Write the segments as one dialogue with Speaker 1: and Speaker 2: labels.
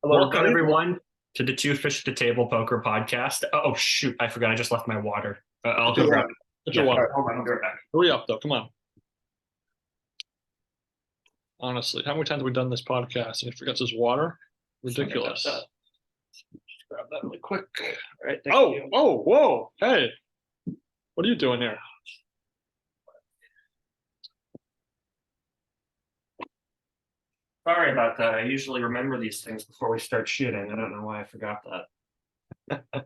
Speaker 1: Hello,
Speaker 2: Welcome,
Speaker 1: everybody.
Speaker 2: everyone, to the Two Fish at the Table Poker Podcast. Oh, shoot. I forgot. I just left my water. I'll
Speaker 1: Get
Speaker 2: go
Speaker 1: your
Speaker 2: grab
Speaker 1: water.
Speaker 2: it.
Speaker 1: Get your
Speaker 2: Yeah. All
Speaker 1: water.
Speaker 2: right. Hold on. I'll be right back.
Speaker 1: Hurry up, though. Come on. Honestly, how many times have we done this podcast and he forgets his water? Ridiculous.
Speaker 2: Sorry about that. Just grab that really quick. All right. Thank
Speaker 1: Oh,
Speaker 2: you.
Speaker 1: oh, whoa. Hey, what are you doing here?
Speaker 2: Sorry about that. I usually remember these things before we start shooting. I don't know why I forgot that. All right.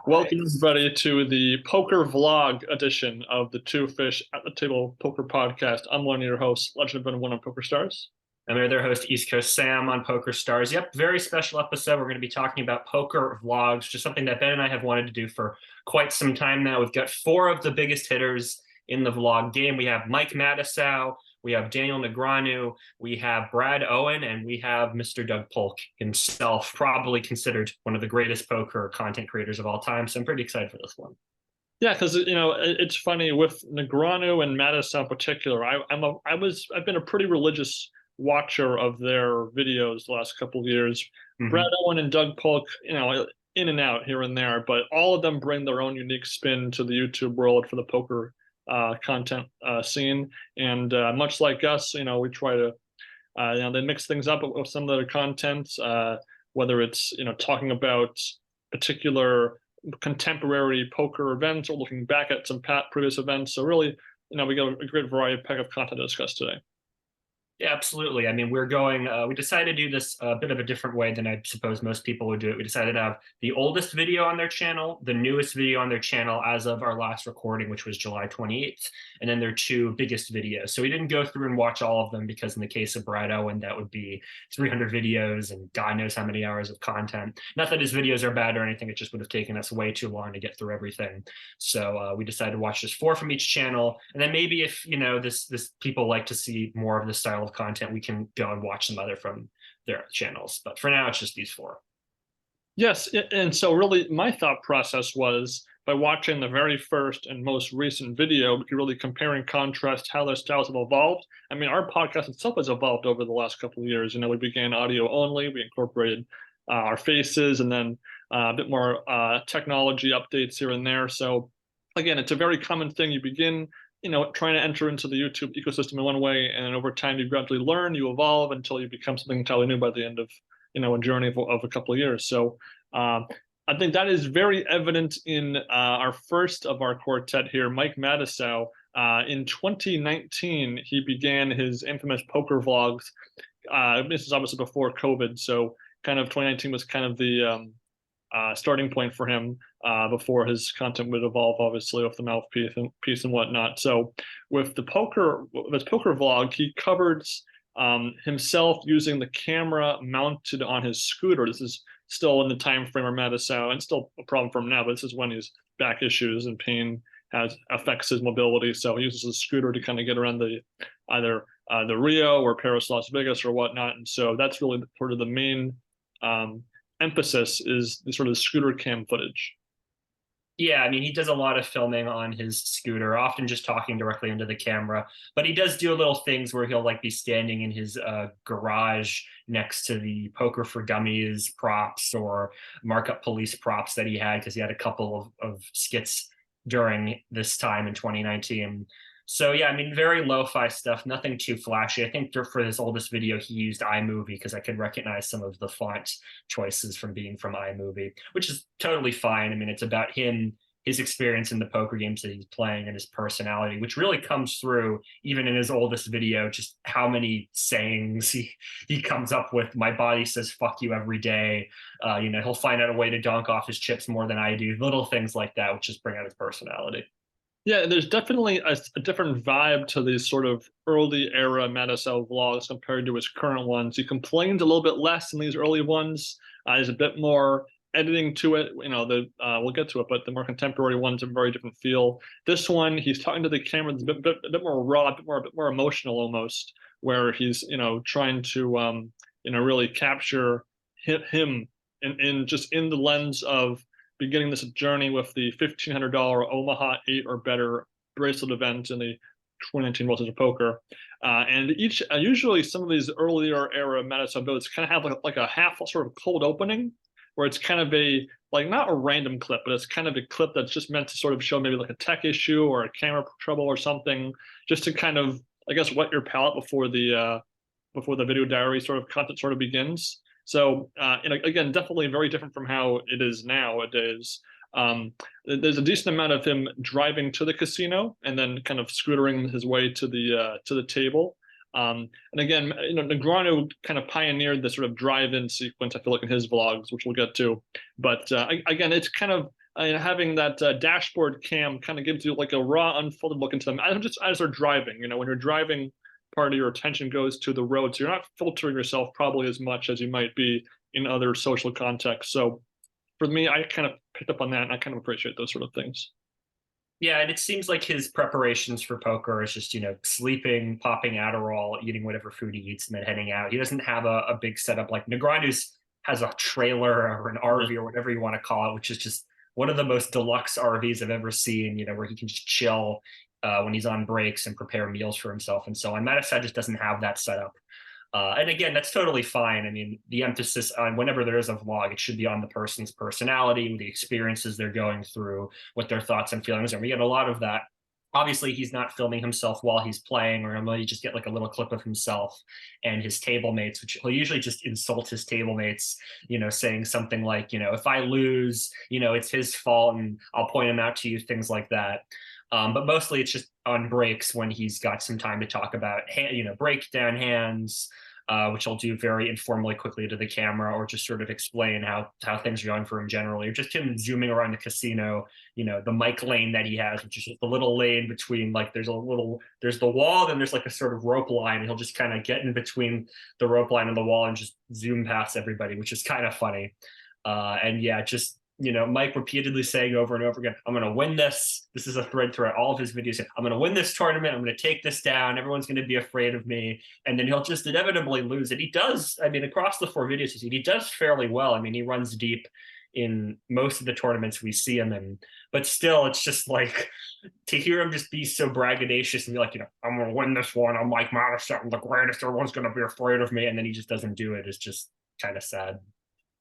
Speaker 1: Welcome, everybody, to the poker vlog edition of the Two Fish at the Table Poker Podcast. I'm one of your hosts, Legend of One on Poker Stars.
Speaker 2: I'm your other host, East Coast Sam on Poker Stars. Yep, very special episode. We're going to be talking about poker vlogs, just something that Ben and I have wanted to do for quite some time now. We've got four of the biggest hitters in the vlog game. We have Mike Matusow, we have Daniel Negreanu, we have Brad Owen, and we have Mr. Doug Polk himself, probably considered one of the greatest poker content creators of all time. So I'm pretty excited for this one.
Speaker 1: Yeah, because it's funny with Negreanu and Matusow in particular. I've been a pretty religious watcher of their videos the last couple of years. Brad
Speaker 2: Mm-hmm.
Speaker 1: Owen and Doug Polk, in and out here and there, but all of them bring their own unique spin to the YouTube world for the poker content scene. And much like us, we try to they mix things up with some of their content, whether it's talking about particular contemporary poker events or looking back at some previous events. So really, we got a great variety of content to discuss today.
Speaker 2: Yeah, absolutely. I mean, we decided to do this a bit of a different way than I suppose most people would do it. We decided to have the oldest video on their channel, the newest video on their channel as of our last recording, which was July 28th, and then their two biggest videos. So we didn't go through and watch all of them because in the case of Brad Owen, that would be 300 videos and God knows how many hours of content. Not that his videos are bad or anything, it just would have taken us way too long to get through everything. So we decided to watch just four from each channel. And then maybe if, this people like to see more of this style of content, we can go and watch some other from their channels. But for now, it's just these four.
Speaker 1: Yes, and so really my thought process was by watching the very first and most recent video, we could really compare and contrast how their styles have evolved. I mean, our podcast itself has evolved over the last couple of years. We began audio only, we incorporated our faces, and then a bit more technology updates here and there. So again, it's a very common thing. You begin, trying to enter into the YouTube ecosystem in one way, and over time you gradually learn, you evolve until you become something entirely new by the end of a journey of a couple of years. So I think that is very evident in our first of our quartet here, Mike Matusow. In 2019, he began his infamous poker vlogs. This is obviously before COVID, so kind of 2019 was kind of the starting point for him before his content would evolve, obviously, with the mouthpiece and whatnot. So with this poker vlog, he covered himself using the camera mounted on his scooter. This is still in the time frame of Matusow, and still a problem for him now, but this is when his back issues and pain affects his mobility. So he uses a scooter to kind of get around either the Rio or Paris, Las Vegas or whatnot. And so that's really sort of the main emphasis is the sort of scooter cam footage.
Speaker 2: Yeah, I mean, he does a lot of filming on his scooter, often just talking directly into the camera. But he does do little things where he'll like be standing in his garage next to the Poker for Dummies props or markup police props that he had because he had a couple of skits during this time in 2019. So yeah, I mean, very lo-fi stuff, nothing too flashy. I think for his oldest video, he used iMovie because I could recognize some of the font choices from being from iMovie, which is totally fine. I mean, it's about him, his experience in the poker games that he's playing, and his personality, which really comes through even in his oldest video. Just how many sayings he comes up with. My body says "fuck you" every day. He'll find out a way to donk off his chips more than I do. Little things like that, which just bring out his personality.
Speaker 1: Yeah, there's definitely a different vibe to these sort of early era Matusow vlogs compared to his current ones. He complains a little bit less in these early ones. There's a bit more editing to it. We'll get to it, but the more contemporary ones have a very different feel. This one, he's talking to the camera, it's a bit more raw, a bit more emotional almost, where he's trying to really capture him in just in the lens of beginning this journey with the $1,500 Omaha 8 or better bracelet event in the 2019 World Series of Poker. And each usually some of these earlier era Matusow builds kind of have like a half sort of cold opening, where it's kind of a like not a random clip, but it's kind of a clip that's just meant to sort of show maybe like a tech issue or a camera trouble or something, just to kind of, I guess, whet your palate before the video diary sort of content sort of begins. So, and again, definitely very different from how it is nowadays. There's a decent amount of him driving to the casino and then kind of scootering his way to the table. And again, Negreanu kind of pioneered the sort of drive-in sequence, I feel like, in his vlogs, which we'll get to. But again, it's kind of having that dashboard cam kind of gives you like a raw, unfolded look into them. Just as they're driving, when you're driving, part of your attention goes to the road, so you're not filtering yourself probably as much as you might be in other social contexts. So for me, I kind of picked up on that, and I kind of appreciate those sort of things.
Speaker 2: Yeah, and it seems like his preparations for poker is just, sleeping, popping Adderall, eating whatever food he eats, and then heading out. He doesn't have a big setup like Negreanu's has a trailer or an RV or whatever you want to call it, which is just one of the most deluxe RVs I've ever seen, where he can just chill when he's on breaks and prepare meals for himself and so on. Matusow just doesn't have that setup. And again, that's totally fine. I mean, the emphasis on whenever there is a vlog, it should be on the person's personality, the experiences they're going through, what their thoughts and feelings are. And we get a lot of that. Obviously, he's not filming himself while he's playing, or you just get like a little clip of himself and his table mates, which he'll usually just insult his table mates, saying something like, if I lose, it's his fault and I'll point him out to you, things like that. But mostly it's just on breaks when he's got some time to talk about, breakdown hands, which I'll do very informally, quickly to the camera, or just sort of explain how things are going for him generally, or just him zooming around the casino, the mic lane that he has, which is just the little lane between, like, there's the wall, then there's like a sort of rope line, and he'll just kind of get in between the rope line and the wall and just zoom past everybody, which is kind of funny. And yeah, just, Mike repeatedly saying over and over again, I'm going to win this. This is a thread throughout all of his videos. I'm going to win this tournament. I'm going to take this down. Everyone's going to be afraid of me. And then he'll just inevitably lose it. He does, I mean, across the 4 videos, he does fairly well. I mean, he runs deep in most of the tournaments we see him in. But still, it's just like, to hear him just be so braggadocious and be like, I'm going to win this one. I'm Mike Matusow. I'm the greatest. Everyone's going to be afraid of me. And then he just doesn't do it. It's just kind of sad.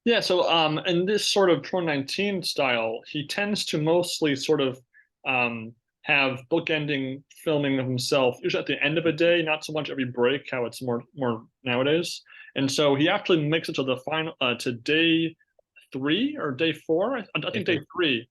Speaker 1: Yeah, so in this sort of 2019 style, he tends to mostly sort of have bookending filming of himself, usually at the end of a day, not so much every break, how it's more nowadays. And so he actually makes it to the final to day 3 or day 4, I think day 3,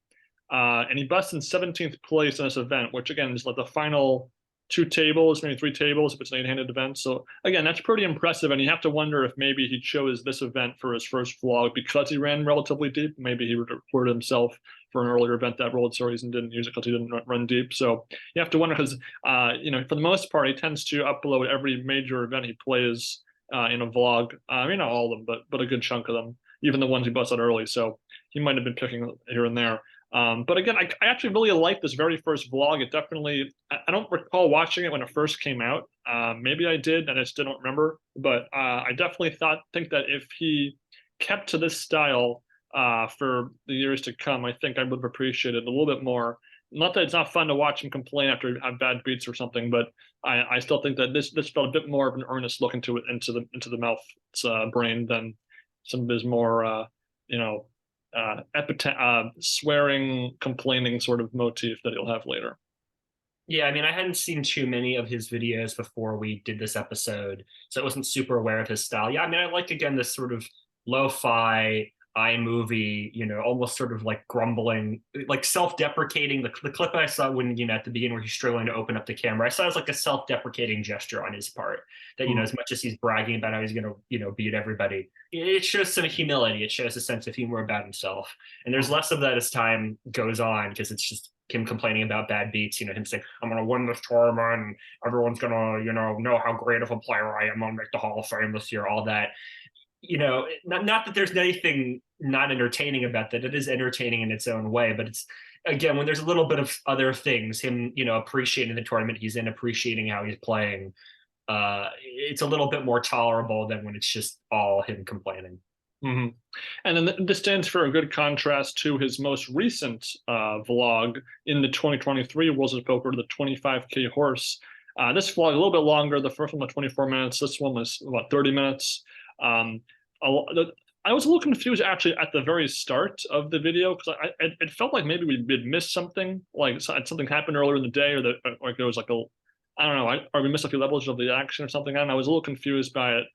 Speaker 1: and he busts in 17th place in this event, which again is like the final 2 tables, maybe 3 tables if it's an 8-handed event. So again, that's pretty impressive. And you have to wonder if maybe he chose this event for his first vlog because he ran relatively deep. Maybe he recorded himself for an earlier event that World Series and didn't use it because he didn't run deep. So you have to wonder because, for the most part, he tends to upload every major event he plays in a vlog. Not all of them, but a good chunk of them, even the ones he busts out early. So he might have been picking here and there. But again, I actually really like this very first vlog. It definitely, I don't recall watching it when it first came out. Maybe I did, and I still don't remember. But I definitely think that if he kept to this style for the years to come, I think I would have appreciated it a little bit more. Not that it's not fun to watch him complain after he had bad beats or something, but I still think that this felt a bit more of an earnest look into the mouth's brain than some of his more swearing, complaining sort of motif that he'll have later.
Speaker 2: Yeah, I mean, I hadn't seen too many of his videos before we did this episode, so I wasn't super aware of his style. Yeah, I mean, I like, again, this sort of lo-fi iMovie, almost sort of like grumbling, like self-deprecating. The clip I saw when, at the beginning where he's struggling to open up the camera, I saw it as like a self-deprecating gesture on his part that, as much as he's bragging about how he's going to, beat everybody, it shows some humility. It shows a sense of humor about himself. And there's less of that as time goes on because it's just him complaining about bad beats, him saying, I'm going to win this tournament and everyone's going to, know how great of a player I am. I'm going to make the Hall of Fame this year, all that. Not that there's anything not entertaining about that. It is entertaining in its own way, but it's, again, when there's a little bit of other things, him, appreciating the tournament he's in, appreciating how he's playing, it's a little bit more tolerable than when it's just all him complaining.
Speaker 1: Mm-hmm. And then this stands for a good contrast to his most recent vlog in the 2023 World Series of Poker, the 25K horse. This vlog a little bit longer. The first one was 24 minutes. This one was about 30 minutes. Um, I was a little confused actually at the very start of the video because it felt like maybe we'd missed something, like something happened earlier in the day, or that like there was like I don't know, or we missed a few levels of the action or something. I don't know. I was a little confused by it.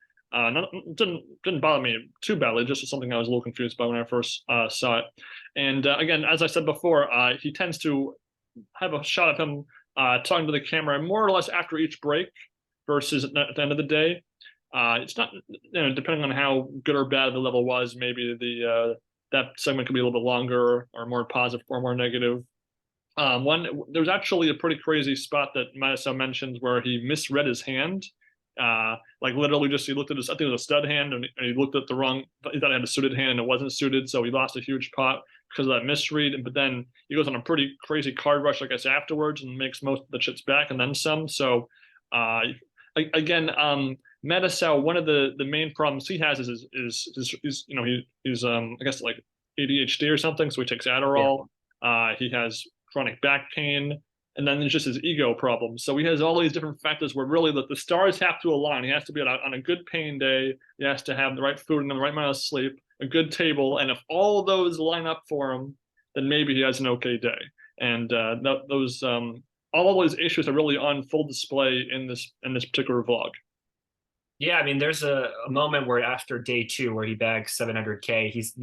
Speaker 1: Didn't bother me too badly. Just something I was a little confused by when I first saw it. And again, as I said before, he tends to have a shot of him talking to the camera more or less after each break versus at the end of the day. It's not, depending on how good or bad the level was, maybe that segment could be a little bit longer or more positive or more negative. There's actually a pretty crazy spot that Matusow mentions where he misread his hand. Like literally just he looked at his, I think it was a stud hand, and he looked at the wrong, he thought he had a suited hand and it wasn't suited, so he lost a huge pot because of that misread. But then he goes on a pretty crazy card rush, I guess, afterwards, and makes most of the chips back and then some. So again, Matusow, one of the main problems he has is he's I guess like ADHD or something, so he takes Adderall. He has chronic back pain, and then there's just his ego problem. So he has all these different factors where really the stars have to align. He has to be on a good pain day. He has to have the right food and the right amount of sleep, a good table, and if all of those line up for him, then maybe he has an okay day. And all of those issues are really on full display in this particular vlog.
Speaker 2: Yeah, I mean, there's a moment where after day 2 where he bags 700K, he's,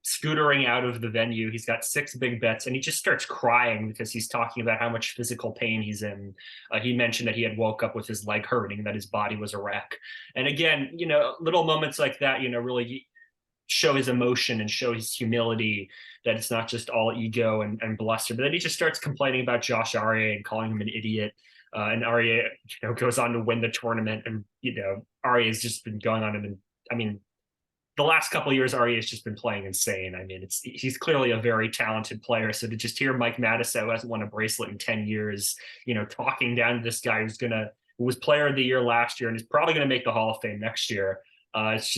Speaker 2: scootering out of the venue. He's got 6 big bets, and he just starts crying because he's talking about how much physical pain he's in. He mentioned that he had woke up with his leg hurting, that his body was a wreck. And again, little moments like that, really show his emotion and show his humility, that it's not just all ego and bluster. But then he just starts complaining about Josh Aryeh and calling him an idiot. And Aryeh, goes on to win the tournament. And, Aryeh has just been going on. And I mean, the last couple of years, Aryeh has just been playing insane. I mean, he's clearly a very talented player. So to just hear Mike Matusow, who hasn't won a bracelet in 10 years, talking down to this guy who was player of the year last year and is probably going to make the Hall of Fame next year, it's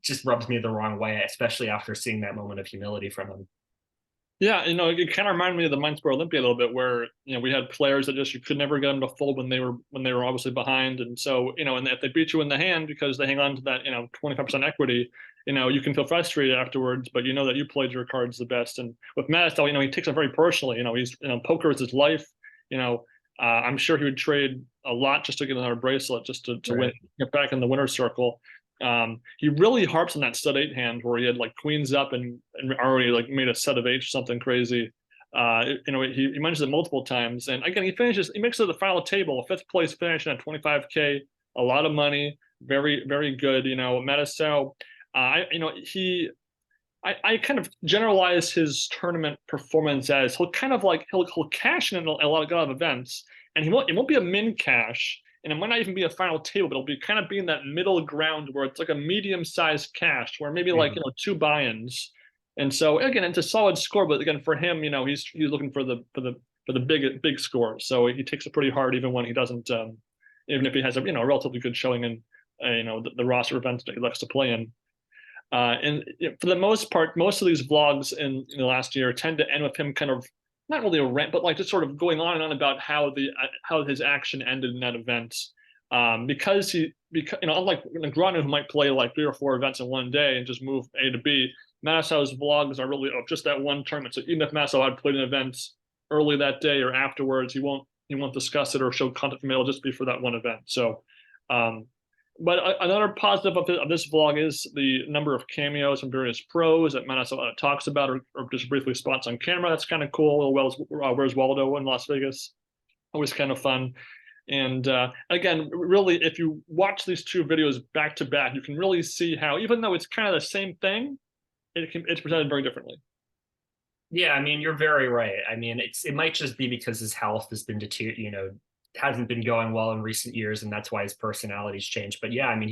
Speaker 2: just rubs me the wrong way, especially after seeing that moment of humility from him.
Speaker 1: Yeah, it kind of reminded me of the Minesboro Olympia a little bit, where we had players that just you could never get them to fold when they were obviously behind, and so and if they beat you in the hand because they hang on to that 25% equity, you can feel frustrated afterwards, but that you played your cards the best. And with Matusow, he takes it very personally. He's poker is his life. I'm sure he would trade a lot just to get another bracelet, just to win, get back in the winner's circle. He really harps on that stud 8 hand where he had like queens up and already like made a set of 8 or something crazy. He mentions it multiple times, and again he makes it to the final table, 5th place finish at 25K, a lot of money, very very good. Matusow, I kind of generalize his tournament performance as he'll cash in a lot of events, and it won't be a min cash. And it might not even be a final table, but it'll be kind of be in that middle ground where it's like a medium-sized cash, where maybe like 2 buy-ins. And so again, it's a solid score, but again for him, he's looking for the big score. So he takes it pretty hard, even when he doesn't, even if he has a relatively good showing in the roster events that he likes to play in. And for the most part, most of these vlogs in the last year tend to end with him kind of not really a rant, but like just sort of going on and on about how his action ended in that event. Because unlike Negreanu, who might play like 3 or 4 events in one day and just move A to B, Matusow's vlogs are really of just that one tournament. So even if Matusow had played an event early that day or afterwards, he won't discuss it or show content from it. It'll just be for that one event. So, but another positive of this vlog is the number of cameos from various pros that Matusow talks about or just briefly spots on camera. That's kind of cool. Where's Waldo in Las Vegas? Always kind of fun. And again, really, if you watch these 2 videos back to back, you can really see how, even though it's kind of the same thing, it's presented very differently.
Speaker 2: Yeah, I mean, you're very right. I mean, it might just be because his health has been hasn't been going well in recent years, and that's why his personality's changed. But yeah, I mean,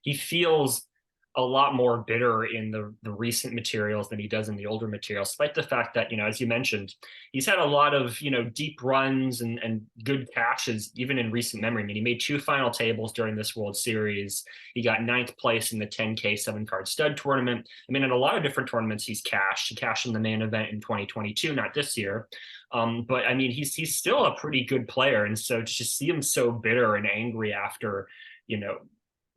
Speaker 2: he feels a lot more bitter in the recent materials than he does in the older materials, despite the fact that, as you mentioned, he's had a lot of, deep runs and good cashes, even in recent memory. I mean, he made 2 final tables during this World Series. He got 9th place in the 10K 7-card stud tournament. I mean, in a lot of different tournaments, he's cashed. He cashed in the main event in 2022, not this year. But I mean, he's still a pretty good player, and so to just see him so bitter and angry after, you know,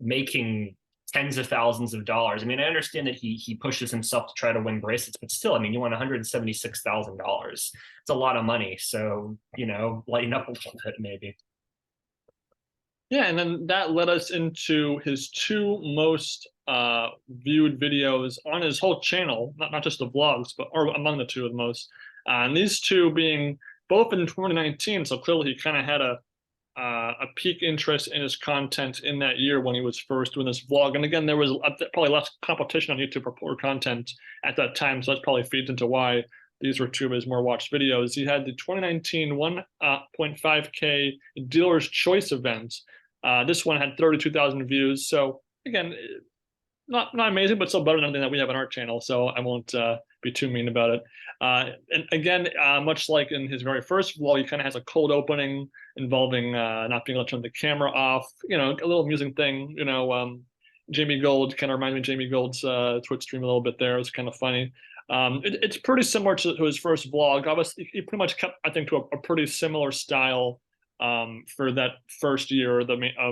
Speaker 2: making tens of thousands of dollars. I mean, I understand that he pushes himself to try to win bracelets, but still, I mean, you won $176,000. It's a lot of money. So, you know, lighten up a little bit, maybe.
Speaker 1: Yeah, and then that led us into his two most viewed videos on his whole channel, not just the vlogs, but or among the two of the most. And these two being both in 2019, so clearly he kind of had a peak interest in his content in that year when he was first doing this vlog. And again, there was probably less competition on YouTube for poor content at that time, so that probably feeds into why these were two of his more watched videos. He had the 2019 1.5K Dealer's Choice event. This one had 32,000 views. So again, not amazing, but still better than anything that we have on our channel. So I won't be too mean about it. And again, much like in his very first vlog, he kind of has a cold opening involving not being able to turn the camera off. You know, a little amusing thing. You know, Jamie Gold kind of reminds me of Jamie Gold's Twitch stream a little bit there. It's kind of funny. It's pretty similar to his first vlog. Obviously, he pretty much kept, I think, to a pretty similar style for that first year of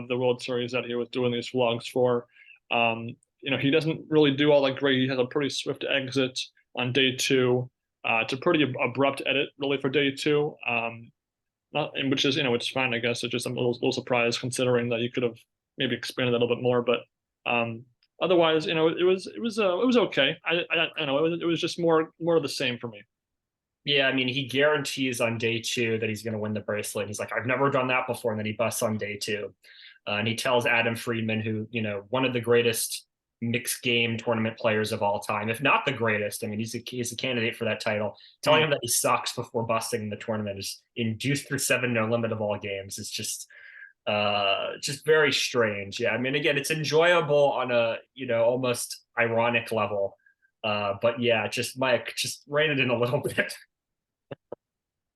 Speaker 1: the World Series that he was doing these vlogs for. You know, he doesn't really do all that great. He has a pretty swift exit on day two. It's a pretty abrupt edit, really, for day two. Not, and which is, you know, it's fine, I guess. It's just I'm a little surprised considering that you could have maybe expanded that a little bit more. But otherwise, you know, it was okay. I know it was just more of the same for me.
Speaker 2: Yeah, I mean, he guarantees on day two that he's going to win the bracelet. He's like, I've never done that before. And then he busts on day two. And he tells Adam Friedman, who, you know, one of the greatest mixed game tournament players of all time, if not the greatest. I mean, he's a candidate for that title. Telling him that he sucks before busting in the tournament is induced through 7 no limit of all games. It's just very strange. Yeah, I mean, again, it's enjoyable on a, you know, almost ironic level. But yeah, just Mike, just rein it in a little bit.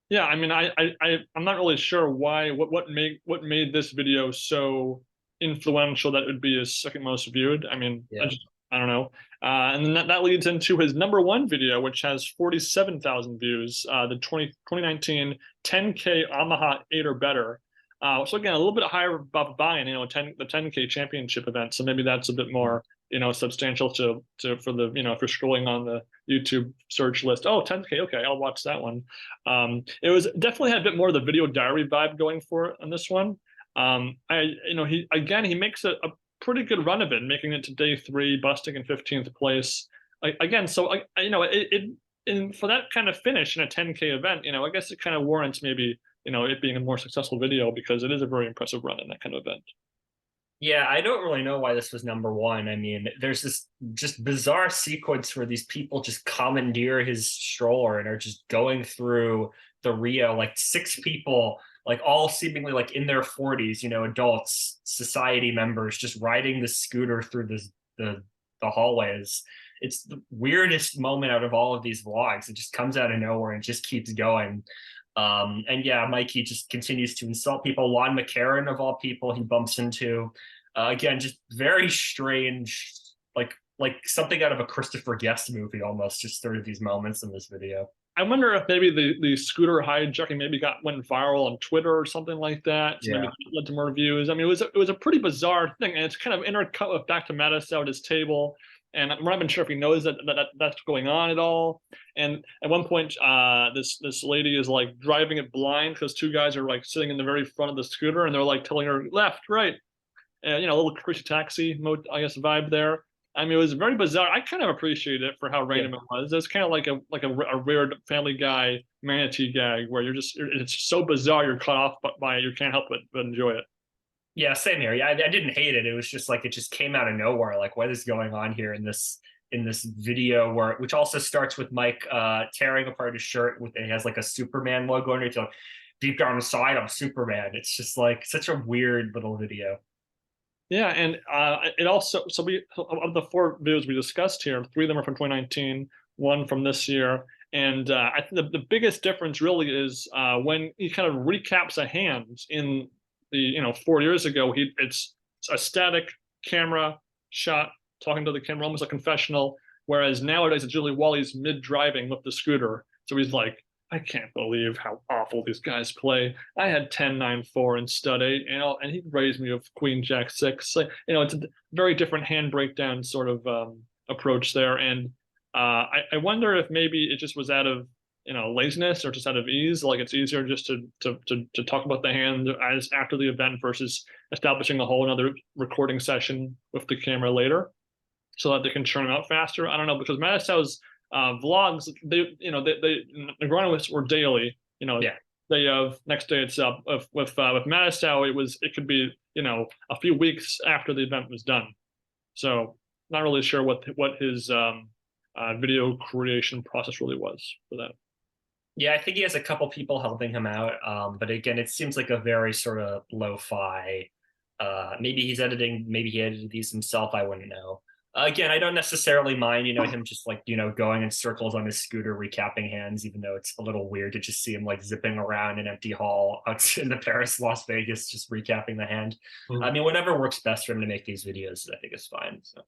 Speaker 1: Yeah, I mean, I'm not really sure why what made this video so influential that it would be his second most viewed. I mean,
Speaker 2: Yeah.
Speaker 1: I don't know. And then that leads into his number one video, which has 47,000 views. The 2019 10K Omaha 8 or better. So again, a little bit higher above buying, you know, the 10K championship event. So maybe that's a bit more, you know, substantial to for the, you know, if you're scrolling on the YouTube search list. Oh, 10K, okay, I'll watch that one. It was definitely had a bit more of the video diary vibe going for it on this one. You know, he makes a pretty good run of it, making it to day 3, busting in 15th place. Again, so you know, for that kind of finish in a 10K event, you know, I guess it kind of warrants maybe, you know, it being a more successful video because it is a very impressive run in that kind of event.
Speaker 2: Yeah, I don't really know why this was number one. I mean, there's this just bizarre sequence where these people just commandeer his stroller and are just going through the Rio, like 6 people, like all seemingly like in their 40s, you know, adults, society members, just riding the scooter through the hallways. It's the weirdest moment out of all of these vlogs. It just comes out of nowhere and just keeps going. And yeah, Mikey just continues to insult people. Juan McCarran, of all people, he bumps into. Again, just very strange, like something out of a Christopher Guest movie almost, just sort of these moments in this video.
Speaker 1: I wonder if maybe the scooter hijacking maybe went viral on Twitter or something like that. So maybe it led to more views. I mean, it was a pretty bizarre thing, and it's kind of intercut with back to Matusow at his table. And I'm not even sure if he knows that's going on at all. And at one point, this lady is like driving it blind because 2 guys are like sitting in the very front of the scooter, and they're like telling her left, right, and you know, a little Crazy Taxi mode, I guess, vibe there. I mean, it was very bizarre. I kind of appreciated it for how random it was. It's kind of like a weird Family Guy manatee gag where it's so bizarre you're cut off by it, you can't help but enjoy it.
Speaker 2: Yeah, same here. Yeah, I didn't hate it. It was just like it just came out of nowhere. Like, what is going on here in this video which also starts with Mike tearing apart his shirt with it has like a Superman logo under it. Like, deep down inside, I'm Superman. It's just like such a weird little video.
Speaker 1: Yeah, and it also of the 4 videos we discussed here, 3 of them are from 2019, 1 from this year, and I think the biggest difference really is when he kind of recaps a hand in the, you know, 4 years ago. It's a static camera shot talking to the camera, almost a confessional, whereas nowadays it's usually while he's mid driving with the scooter. So he's like I can't believe how awful these guys play. I had 10-9-4 in stud eight, and he raised me with queen jack six. Like, it's a very different hand breakdown sort of approach there. And I wonder if maybe it just was out of laziness or just out of ease. Like it's easier just to talk about the hand as after the event versus establishing a whole another recording session with the camera later, so that they can churn them out faster. I don't know, because Matisow's vlogs, they Negreanu were daily.
Speaker 2: Yeah.
Speaker 1: They have next day it's up. With Matusow, it could be a few weeks after the event was done. So not really sure what his video creation process really was for that.
Speaker 2: Yeah, I think he has a couple people helping him out. But again, it seems like a very sort of lo-fi. Maybe he's editing, maybe he edited these himself. I wouldn't know. Again, I don't necessarily mind, him just like, going in circles on his scooter, recapping hands, even though it's a little weird to just see him like zipping around an empty hall out in the Paris, Las Vegas, just recapping the hand.
Speaker 1: Mhm.
Speaker 2: I mean, whatever works best for him to make these videos, I think is fine. So.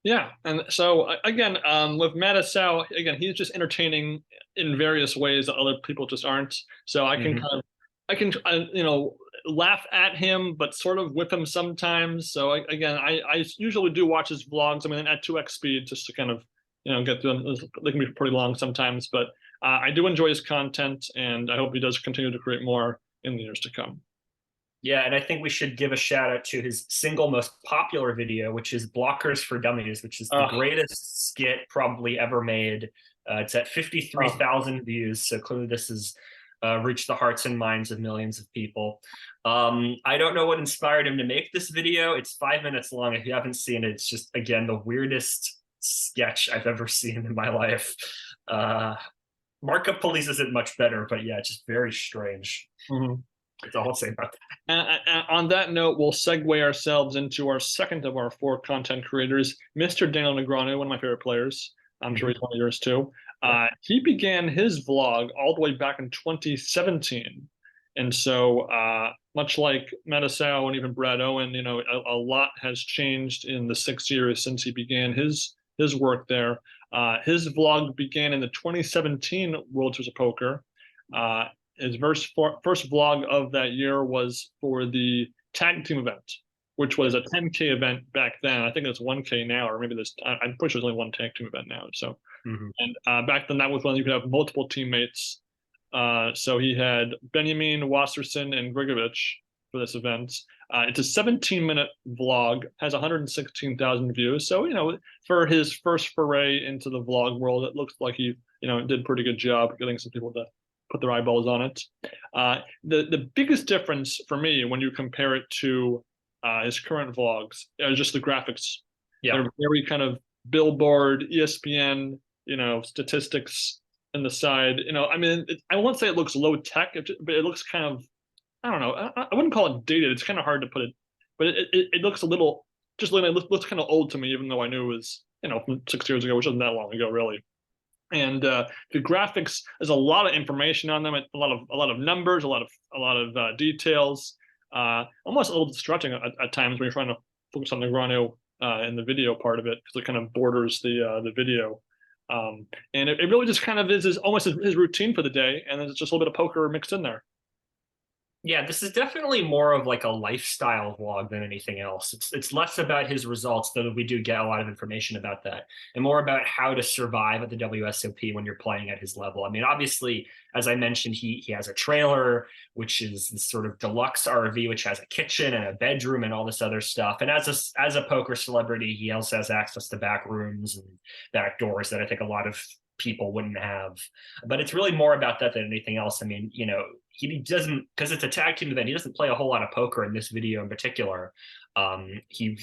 Speaker 1: Yeah, and so again, with Matusow, again, he's just entertaining in various ways that other people just aren't. So I can laugh at him, but sort of with him sometimes. So I usually do watch his vlogs. I mean, at 2x speed, just to kind of get through them. They can be pretty long sometimes, but I do enjoy his content, and I hope he does continue to create more in the years to come.
Speaker 2: Yeah, and I think we should give a shout out to his single most popular video, which is Blockers for Dummies, which is the greatest skit probably ever made. It's at 53,000 views, so clearly this has reached the hearts and minds of millions of people. I don't know what inspired him to make this video. It's 5 minutes long. If you haven't seen it, it's just, again, the weirdest sketch I've ever seen in my life. Markup Police isn't much better, but yeah, just very strange.
Speaker 1: Mm-hmm.
Speaker 2: That's all I'll say about that.
Speaker 1: And on that note, we'll segue ourselves into our second of our four content creators, Mr. Daniel Negreanu, one of my favorite players. I'm sure he's one of yours too. He began his vlog all the way back in 2017. And so much like Matusow and even Brad Owen, a lot has changed in the 6 years since he began his work there. His vlog began in the 2017 World Series of Poker. His first vlog of that year was for the tag team event, which was a 10K event back then. I think it's 1K now, or maybe I'm pretty sure there's only one tag team event now. So, and back then that was when you could have multiple teammates. So he had Benjamin, Wasserson, and Grigovic for this event. It's a 17-minute vlog, has 116,000 views. So, for his first foray into the vlog world, it looks like he, did a pretty good job getting some people to put their eyeballs on it. The biggest difference for me when you compare it to his current vlogs is just the graphics. Yeah. They're very kind of billboard, ESPN, statistics in the side. I mean, I won't say it looks low tech, but it looks kind of, I don't know, I wouldn't call it dated. It's kind of hard to put it, but it looks a little, looks kind of old to me, even though I knew it was, from 6 years ago, which wasn't that long ago, really. And the graphics, there's a lot of information on them, a lot of numbers, a lot of details, almost a little distracting at times when you're trying to focus on the Negreanu in the video part of it, because it kind of borders the video. And it really just kind of is almost his routine for the day, and there's just a little bit of poker mixed in there.
Speaker 2: Yeah, this is definitely more of like a lifestyle vlog than anything else. It's less about his results, though we do get a lot of information about that, and more about how to survive at the WSOP when you're playing at his level. I mean, obviously, as I mentioned, he has a trailer, which is this sort of deluxe RV, which has a kitchen and a bedroom and all this other stuff. And as a poker celebrity, he also has access to back rooms and back doors that I think a lot of people wouldn't have. But it's really more about that than anything else. I mean, he doesn't, because it's a tag team event, he doesn't play a whole lot of poker in this video in particular. He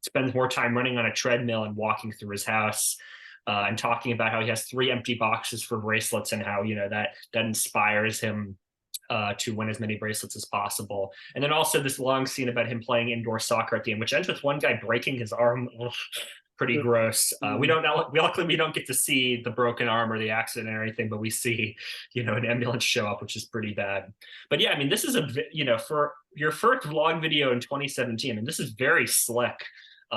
Speaker 2: spends more time running on a treadmill and walking through his house, and talking about how he has 3 empty boxes for bracelets, and how that inspires him to win as many bracelets as possible. And then also this long scene about him playing indoor soccer at the end, which ends with one guy breaking his arm. Pretty gross. Luckily we don't get to see the broken arm or the accident or anything, but we see, an ambulance show up, which is pretty bad. But yeah, I mean, this is for your first vlog video in 2017, and this is very slick.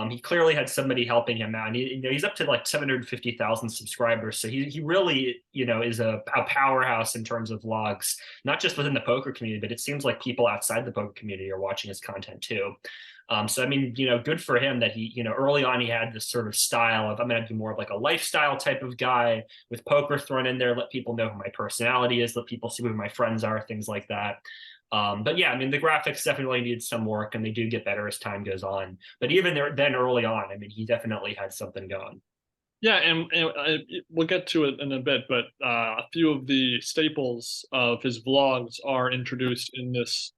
Speaker 2: He clearly had somebody helping him out. And he's up to like 750,000 subscribers. So he really, is a powerhouse in terms of vlogs, not just within the poker community, but it seems like people outside the poker community are watching his content too. So I mean, good for him that he, early on he had this sort of style of, I'm going to be more of like a lifestyle type of guy with poker thrown in there, let people know who my personality is, let people see who my friends are, things like that. But yeah, I mean, the graphics definitely need some work, and they do get better as time goes on. But even then, early on, I mean, he definitely had something going.
Speaker 1: Yeah, and we'll get to it in a bit, but a few of the staples of his vlogs are introduced in this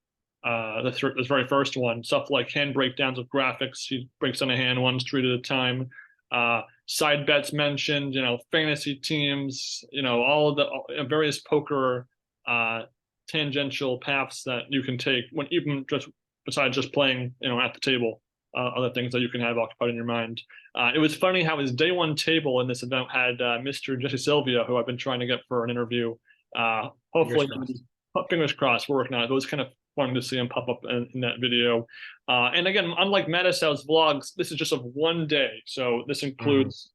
Speaker 1: very first one. Stuff like hand breakdowns of graphics. He breaks down a hand one street at a time. Side bets mentioned. Fantasy teams. All of the various poker tangential paths that you can take when even just besides just playing. At the table. Other things that you can have occupied in your mind. It was funny how his day one table in this event had Mr. Jesse Sylvia, who I've been trying to get for an interview. Hopefully, fingers crossed, we're working on it. It was kind of fun to see him pop up in that video. And again, unlike Matusow's vlogs, this is just of one day. So this includes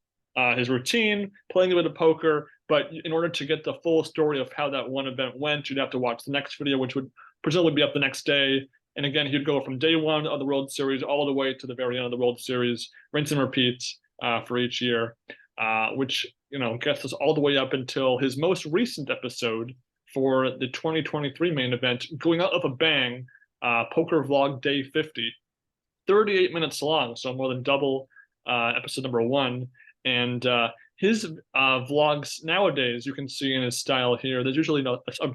Speaker 1: his routine, playing a bit of poker. But in order to get the full story of how that one event went, you'd have to watch the next video, which would presumably be up the next day. And again, he'd go from day one of the World Series all the way to the very end of the World Series, rinse and repeat for each year, which gets us all the way up until his most recent episode for the 2023 main event, going out of a bang, Poker Vlog Day 50, 38 minutes long, so more than double episode number one. And his vlogs nowadays, you can see in his style here, there's usually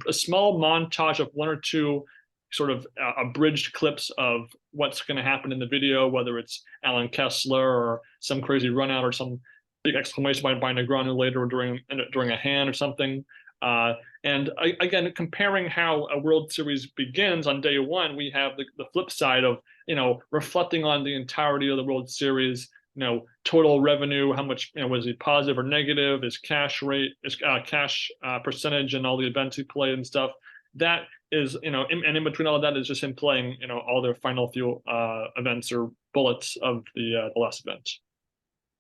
Speaker 1: a small montage of one or two sort of abridged clips of what's going to happen in the video, whether it's Alan Kessler or some crazy run out or some big exclamation by Negreanu later during a hand or something. And again, comparing how a World Series begins on day one, we have the flip side of, reflecting on the entirety of the World Series, total revenue, how much, was he positive or negative, his cash rate, his cash percentage and all the events he played and stuff. That is, and in between all of that is just him playing, all their final few events or bullets of the last event.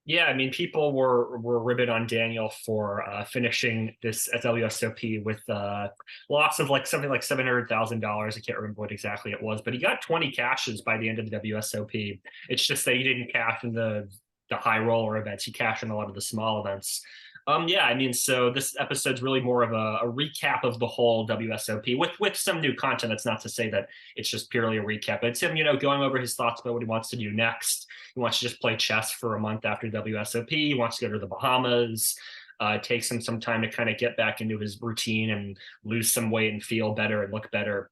Speaker 2: Yeah, I mean, people were ribbing on Daniel for finishing this at WSOP with lots of something like $700,000. I can't remember what exactly it was, but he got 20 cashes by the end of the WSOP. It's just that he didn't cash in the high roller events. He cashed in a lot of the small events. Yeah, I mean, so this episode's really more of a recap of the whole WSOP with some new content. That's not to say that it's just purely a recap, but it's him, going over his thoughts about what he wants to do next. He wants to just play chess for a month after WSOP. He wants to go to the Bahamas. It takes him some time to kind of get back into his routine and lose some weight and feel better and look better.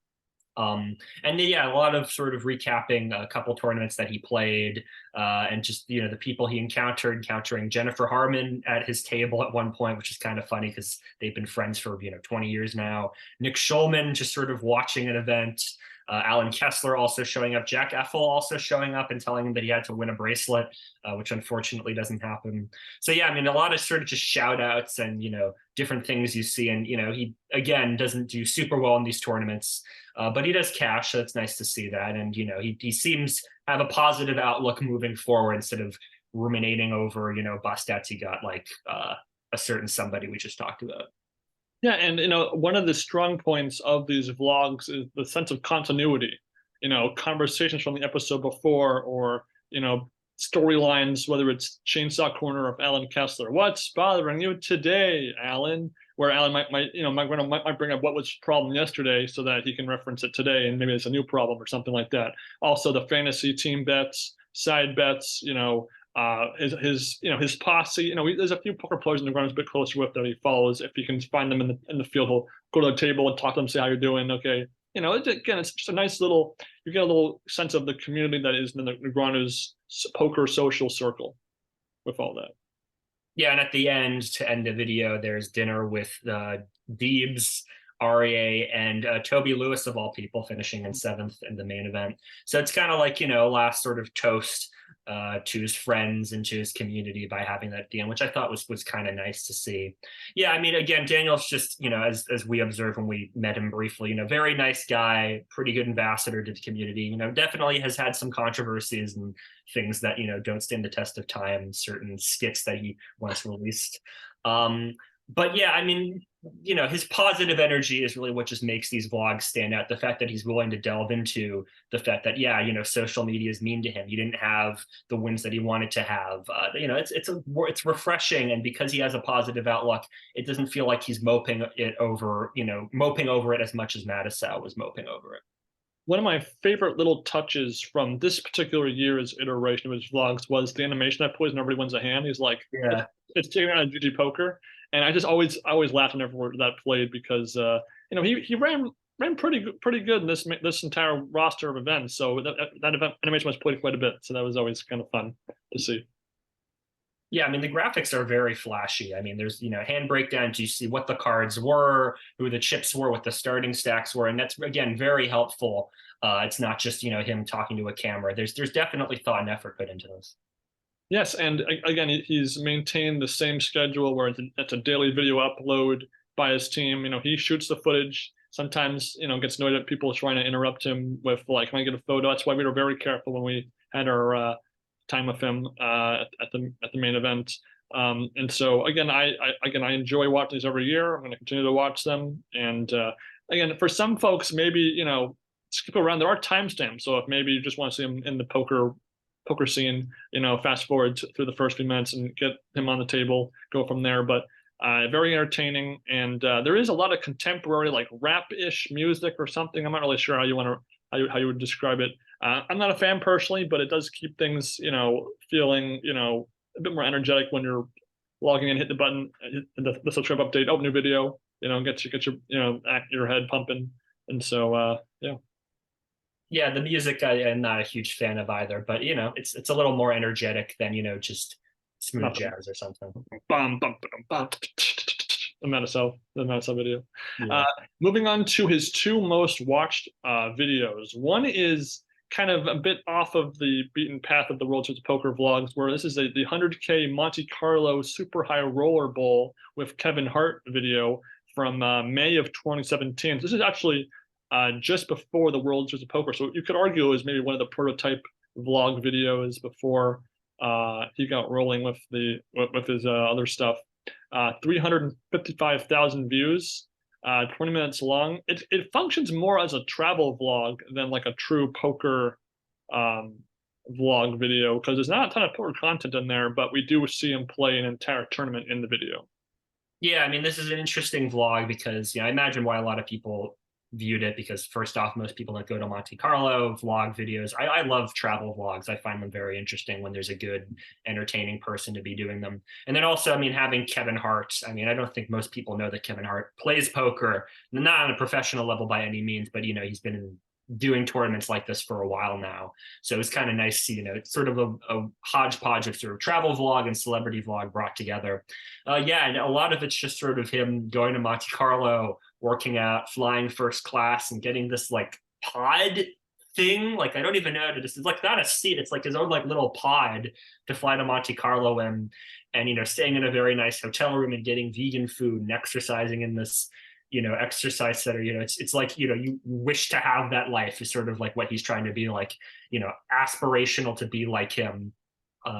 Speaker 2: And then, yeah, a lot of sort of recapping a couple tournaments that he played, and just, the people he encountering Jennifer Harmon at his table at one point, which is kind of funny because they've been friends for, 20 years now. Nick Schulman just sort of watching an event. Alan Kessler also showing up, Jack Effel also showing up and telling him that he had to win a bracelet, which unfortunately doesn't happen. So yeah, I mean, a lot of sort of just shout outs and, different things you see. And, he, again, doesn't do super well in these tournaments, but he does cash. So it's nice to see that. And, he seems to have a positive outlook moving forward instead of ruminating over, bust outs he got like a certain somebody we just talked about.
Speaker 1: Yeah, and one of the strong points of these vlogs is the sense of continuity. Conversations from the episode before, or storylines, whether it's Chainsaw Corner of Alan Kessler. What's bothering you today, Alan? Where Alan might bring up what was the problem yesterday, so that he can reference it today, and maybe it's a new problem or something like that. Also, the fantasy team bets, side bets. His posse. There's a few poker players in the ground a bit closer with that he follows. If he can find them in the field, he'll go to the table and talk to them, say how you're doing. Okay, it's just a nice little. You get a little sense of the community that is in the Negreanu's poker social circle with all that.
Speaker 2: Yeah, and at the end, to end the video, there's dinner with Deebs, REA, and Toby Lewis, of all people, finishing in 7th in the main event. So it's kind of like, last sort of toast to his friends and to his community by having that at the end, which I thought was kind of nice to see. Yeah, I mean, again, Daniel's just, as we observed when we met him briefly, very nice guy, pretty good ambassador to the community. Definitely has had some controversies and things that don't stand the test of time. Certain skits that he once released. But yeah, I mean, his positive energy is really what just makes these vlogs stand out. The fact that he's willing to delve into the fact that, yeah, social media is mean to him. He didn't have the wins that he wanted to have. It's refreshing, and because he has a positive outlook, it doesn't feel like he's moping over it as much as Matusow was moping over it.
Speaker 1: One of my favorite little touches from this particular year's iteration of his vlogs was the animation that plays Nobody Wins a Hand. He's like,
Speaker 2: yeah,
Speaker 1: it's taken out of GG Poker. And I just always laugh whenever that played because he ran pretty good in this entire roster of events. So that event animation was played quite a bit. So that was always kind of fun to see.
Speaker 2: Yeah, I mean, the graphics are very flashy. I mean, there's, hand breakdowns. You see what the cards were, who the chips were, what the starting stacks were. And that's, again, very helpful. It's not just, him talking to a camera. There's definitely thought and effort put into this.
Speaker 1: Yes, and again, he's maintained the same schedule where it's a daily video upload by his team. He shoots the footage. Sometimes, gets annoyed at people trying to interrupt him with like, "Can I get a photo?" That's why we were very careful when we had our time with him at the main event. And so again, I enjoy watching these every year. I'm going to continue to watch them. And again, for some folks, maybe skip around. There are timestamps, so if maybe you just want to see him in the poker scene, fast forward through the first few minutes and get him on the table, go from there. But very entertaining, and there is a lot of contemporary, like rap-ish music or something. I'm not really sure how you would describe it. I'm not a fan personally, but it does keep things, feeling, a bit more energetic when you're logging in, hit the button, hit the subscribe update, open new video, get your head pumping, and so yeah.
Speaker 2: Yeah, the music I'm not a huge fan of either, but it's a little more energetic than just smooth jazz or something.
Speaker 1: Bum, bum, bum, bum. The Matusow video.
Speaker 2: Yeah.
Speaker 1: Moving on to his two most watched videos. One is kind of a bit off of the beaten path of the World Series of Poker vlogs, where this is the 100K Monte Carlo Super High Roller Bowl with Kevin Hart video from May of 2017. So this is actually just before the World Series of Poker. So you could argue it was maybe one of the prototype vlog videos before he got rolling with his other stuff. 355,000 views, 20 minutes long. It functions more as a travel vlog than like a true poker vlog video, because there's not a ton of poker content in there, but we do see him play an entire tournament in the video.
Speaker 2: Yeah, I mean, this is an interesting vlog because I imagine why a lot of people viewed it, because first off, most people that go to Monte Carlo vlog videos, I love travel vlogs. I find them very interesting when there's a good entertaining person to be doing them. And then also, I mean, having Kevin Hart, I mean, I don't think most people know that Kevin Hart plays poker, not on a professional level by any means, but he's been doing tournaments like this for a while now. So it's kind of nice to see, it's sort of a hodgepodge of sort of travel vlog and celebrity vlog brought together. Yeah, and a lot of it's just sort of him going to Monte Carlo, working out, flying first class, and getting this like pod thing. Like, I don't even know, it's like not a seat, it's like his own like little pod to fly to Monte Carlo and staying in a very nice hotel room and getting vegan food and exercising in this exercise center. It's like you wish to have that life, is sort of like what he's trying to be like, aspirational to be like him,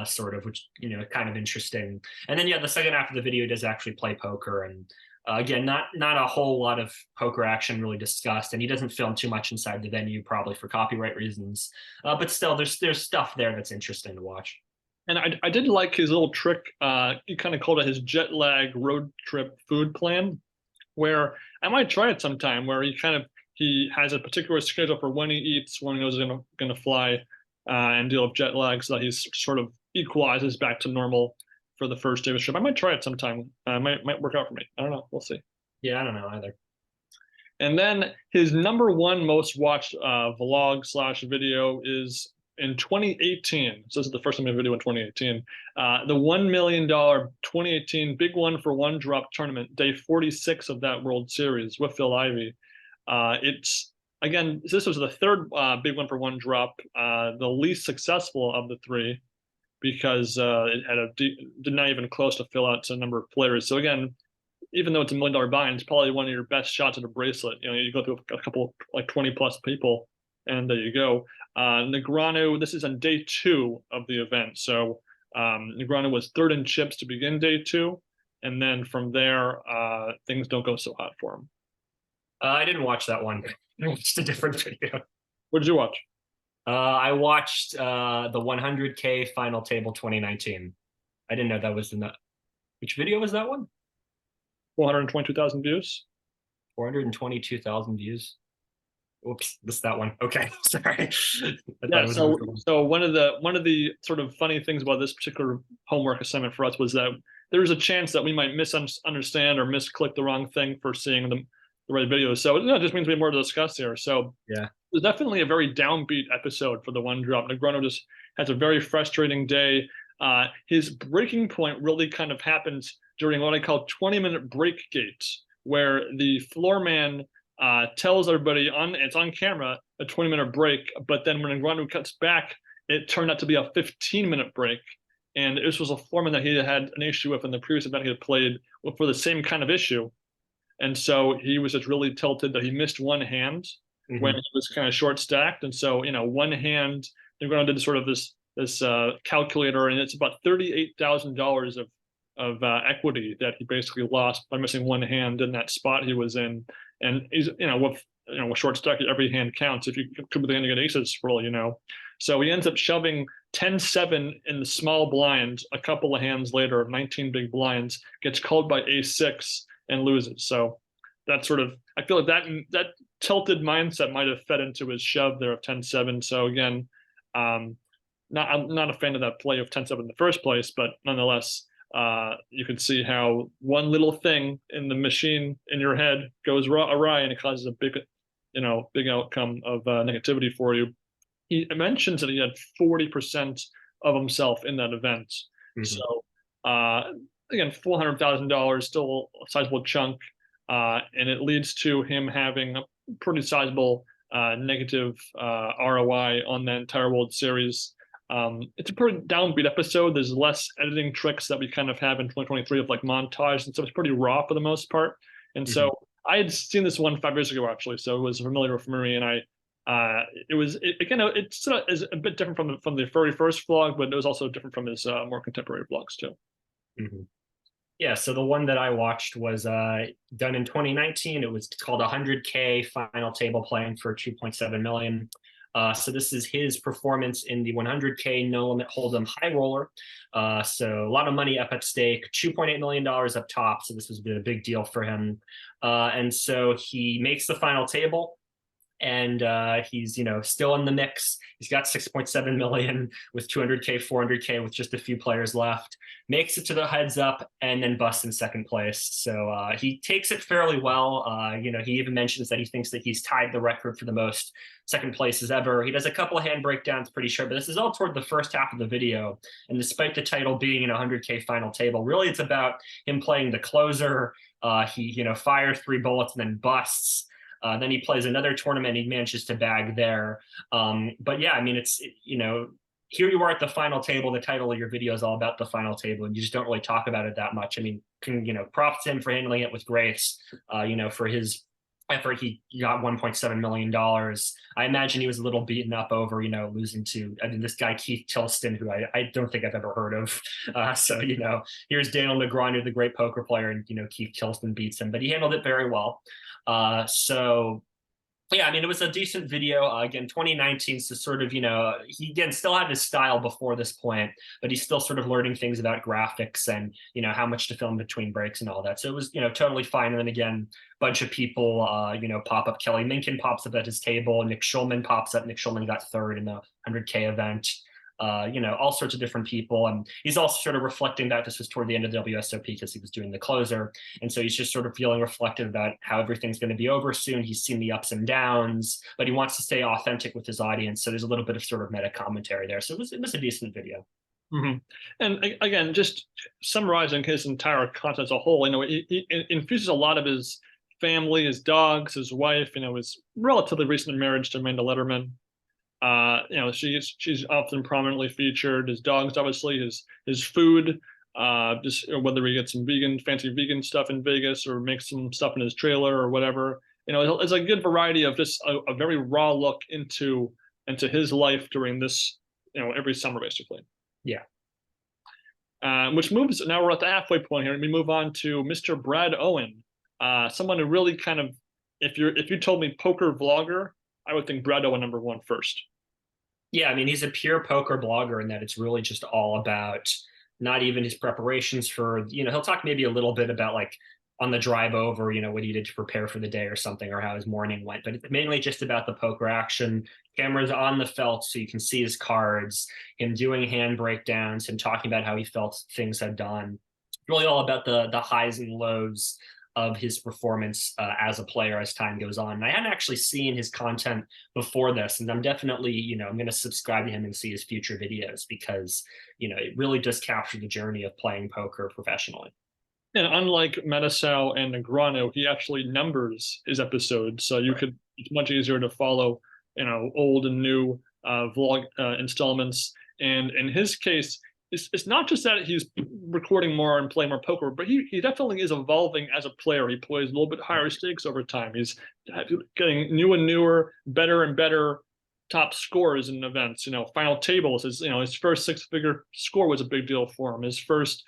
Speaker 2: sort of, which kind of interesting. And then the second half of the video does actually play poker, and again, not a whole lot of poker action really discussed, and he doesn't film too much inside the venue, probably for copyright reasons, but still there's stuff there that's interesting to watch.
Speaker 1: And I did like his little trick. He kind of called it his jet lag road trip food plan, where I might try it sometime, where he has a particular schedule for when he eats, when he knows he's gonna fly, and deal with jet lag, so that he's sort of equalizes back to normal for the first day of the trip. I might try it sometime. Might work out for me. I don't know. We'll see.
Speaker 2: Yeah, I don't know either. And
Speaker 1: then his number one most watched vlog / video is in 2018. So this is the first time I video in 2018. The $1 million 2018 big one for one drop tournament, day 46 of that World Series with Phil Ivey. It's again, this was the third big one for one drop, the least successful of the three. because it had did not even close to fill out to a number of players. So again, even though it's $1 million buy-in, it's probably one of your best shots at a bracelet. You go through a couple, like 20 plus people, and there you go. Negreanu, this is on day 2 of the event. So Negreanu was 3rd in chips to begin day 2. And then from there, things don't go so hot for him.
Speaker 2: I didn't watch that one. I watched a different video.
Speaker 1: What did you watch?
Speaker 2: I watched the 100K Final Table 2019. I didn't know that was in that. Which video was that one?
Speaker 1: 422,000 views.
Speaker 2: 422,000 views. Oops, missed that one. Okay, sorry.
Speaker 1: Yeah, so one of the sort of funny things about this particular homework assignment for us was that there's a chance that we might misunderstand or misclick the wrong thing for seeing the right videos. So it just means we have more to discuss here. So
Speaker 2: yeah,
Speaker 1: it's definitely a very downbeat episode for the one drop. Negreanu just has a very frustrating day. His breaking point really kind of happens during what I call 20-minute break gates, where the floor man tells everybody it's on camera, a 20-minute break, but then when Negreanu cuts back, it turned out to be a 15-minute break. And this was a floorman that he had an issue with in the previous event he had played for the same kind of issue. And so he was just really tilted that he missed one hand when he was kind of short stacked. And so, one hand, Negreanu did sort of this calculator, and it's about $38,000 of equity that he basically lost by missing one hand in that spot he was in. And he's, with short stack, every hand counts. If you could the hand to get aces, really, So he ends up shoving 10-7 in the small blind a couple of hands later, 19 big blinds, gets called by ace-6 and loses. So that sort of, I feel like that tilted mindset might have fed into his shove there of 10-7. So again, I'm not a fan of that play of 10-7 in the first place, but nonetheless, you can see how one little thing in the machine in your head goes awry, and it causes a big outcome of negativity for you. He mentions that he had 40% of himself in that event. So again, $400,000, still a sizable chunk, and it leads to him having a pretty sizable negative ROI on that entire World Series. It's a pretty downbeat episode. There's less editing tricks that we kind of have in 2023 of like montage and stuff. It's pretty raw for the most part. And so I had seen this one 5 years ago, actually. So it was familiar for me. And it's a bit different from the very first vlog, but it was also different from his more contemporary vlogs too.
Speaker 2: Yeah, so the one that I watched was done in 2019. It was called 100K Final Table, playing for 2.7 million. So this is his performance in the 100K no limit hold'em high roller. So a lot of money up at stake, $2.8 million up top. So this was a big deal for him. And so he makes the final table, and he's still in the mix. He's got 6.7 million with 200K, 400K with just a few players left. Makes it to the heads up and then busts in second place. So he takes it fairly well. He even mentions that he thinks that he's tied the record for the most second places ever. He does a couple of hand breakdowns, pretty sure, but this is all toward the first half of the video. And despite the title being in a 100K final table, really it's about him playing the closer. He fires 3 bullets and then busts. Then he plays another tournament. He manages to bag there. But yeah, I mean, here you are at the final table. The title of your video is all about the final table, and you just don't really talk about it that much. I mean, props to him for handling it with grace. For his effort, he got $1.7 million. I imagine he was a little beaten up over, losing to, this guy, Keith Tilston, who I don't think I've ever heard of. Here's Daniel Negreanu, the great poker player, and, Keith Tilston beats him, but he handled it very well. Yeah, I mean, it was a decent video. Again, 2019, so sort of, he again still had his style before this point, but he's still sort of learning things about graphics and, how much to film between breaks and all that. So it was, totally fine. And then again, bunch of people, pop up. Kelly Minkin pops up at his table. Nick Schulman pops up. Nick Schulman got 3rd in the 100K event. All sorts of different people. And he's also sort of reflecting that this was toward the end of the WSOP because he was doing the closer. And so he's just sort of feeling reflective about how everything's going to be over soon. He's seen the ups and downs, but he wants to stay authentic with his audience. So there's a little bit of sort of meta commentary there. So it was a decent video.
Speaker 1: And again, just summarizing his entire content as a whole, he infuses a lot of his family, his dogs, his wife, his relatively recent marriage to Amanda Letterman. She's often prominently featured. His dogs, obviously, his food, just whether he gets some fancy vegan stuff in Vegas or makes some stuff in his trailer or whatever. It's a good variety of just a very raw look into his life during this, every summer basically.
Speaker 2: Yeah.
Speaker 1: Which moves, now we're at the halfway point here, and we move on to Mr. Brad Owen, someone who really kind of, if you told me poker vlogger, I would think Brad Owen #1 first.
Speaker 2: Yeah, I mean, he's a pure poker blogger in that it's really just all about not even his preparations for, he'll talk maybe a little bit about like on the drive over, what he did to prepare for the day or something, or how his morning went, but it's mainly just about the poker action. Cameras on the felt so you can see his cards, him doing hand breakdowns, him talking about how he felt things had done. Really all about the highs and lows of his performance as a player as time goes on. And I hadn't actually seen his content before this, and I'm definitely, I'm going to subscribe to him and see his future videos because, it really does capture the journey of playing poker professionally.
Speaker 1: And unlike Matusow and Negreanu, he actually numbers his episodes, so it's much easier to follow, old and new vlog installments. And in his case, it's not just that he's recording more and playing more poker, but he definitely is evolving as a player. He plays a little bit higher stakes over time. He's getting new and newer, better and better top scores in events. Final tables. His first six-figure score was a big deal for him. His first,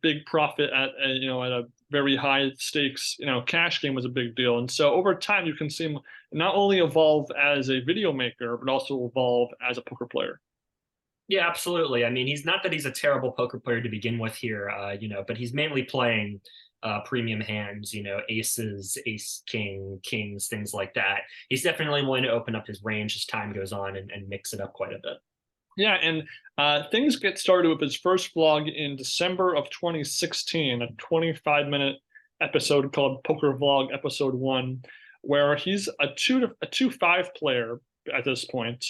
Speaker 1: big profit at a very high stakes, cash game was a big deal. And so over time, you can see him not only evolve as a video maker, but also evolve as a poker player.
Speaker 2: Yeah, absolutely. I mean, he's not that he's a terrible poker player to begin with here, but he's mainly playing premium hands, aces, ace, king, kings, things like that. He's definitely willing to open up his range as time goes on and mix it up quite a bit.
Speaker 1: Yeah, and things get started with his first vlog in December of 2016, a 25-minute episode called Poker Vlog Episode 1, where he's a 2-5 player at this point.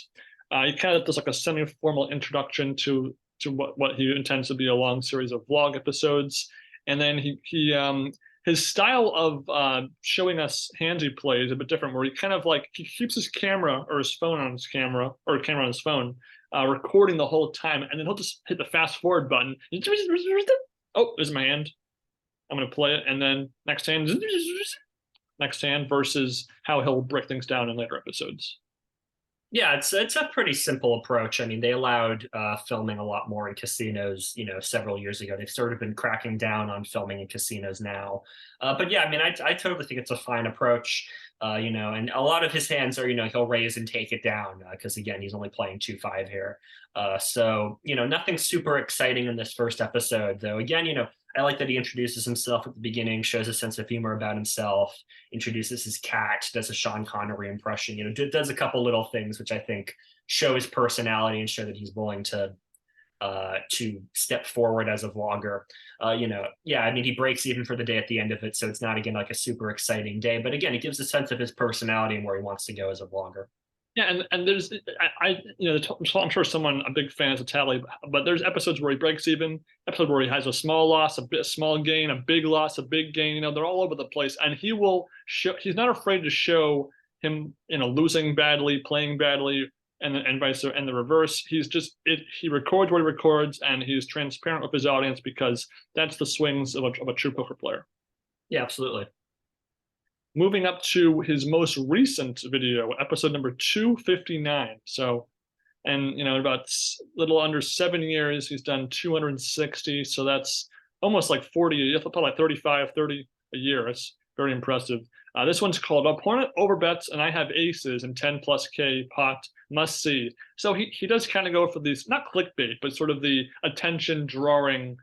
Speaker 1: He kind of does like a semi-formal introduction to what he intends to be a long series of vlog episodes, and then his style of showing us hands he plays is a bit different, where he kind of like he keeps his camera or his phone on his camera or camera on his phone, recording the whole time, and then he'll just hit the fast forward button. Oh, there's my hand. I'm gonna play it, and then next hand, versus how he'll break things down in later episodes.
Speaker 2: Yeah, it's a pretty simple approach. I mean, they allowed filming a lot more in casinos, several years ago. They've sort of been cracking down on filming in casinos now. But yeah, I mean, I totally think it's a fine approach. And a lot of his hands are, he'll raise and take it down because again, he's only playing 2-5 here. So nothing super exciting in this first episode, though. Again, I like that he introduces himself at the beginning, shows a sense of humor about himself, introduces his cat, does a Sean Connery impression, does a couple little things which I think show his personality and show that he's willing to step forward as a vlogger. Yeah, I mean, he breaks even for the day at the end of it, so it's not again like a super exciting day, but again, it gives a sense of his personality and where he wants to go as a vlogger.
Speaker 1: Yeah, and there's I'm sure someone a big fan is a tally, but there's episodes where he breaks even, episode where he has a small loss, a small gain, a big loss, a big gain. They're all over the place, and he will show. He's not afraid to show him, losing badly, playing badly, and vice versa, and the reverse. He records what he records, and he's transparent with his audience because that's the swings of a true poker player.
Speaker 2: Yeah, absolutely.
Speaker 1: Moving up to his most recent video, episode number 259. So, and about a little under 7 years, he's done 260. So that's almost like 40, probably like 35, 30 a year. It's very impressive. This one's called Opponent Overbets, and I Have Aces and 10+K pot must see. So he does kind of go for these, not clickbait, but sort of the attention drawing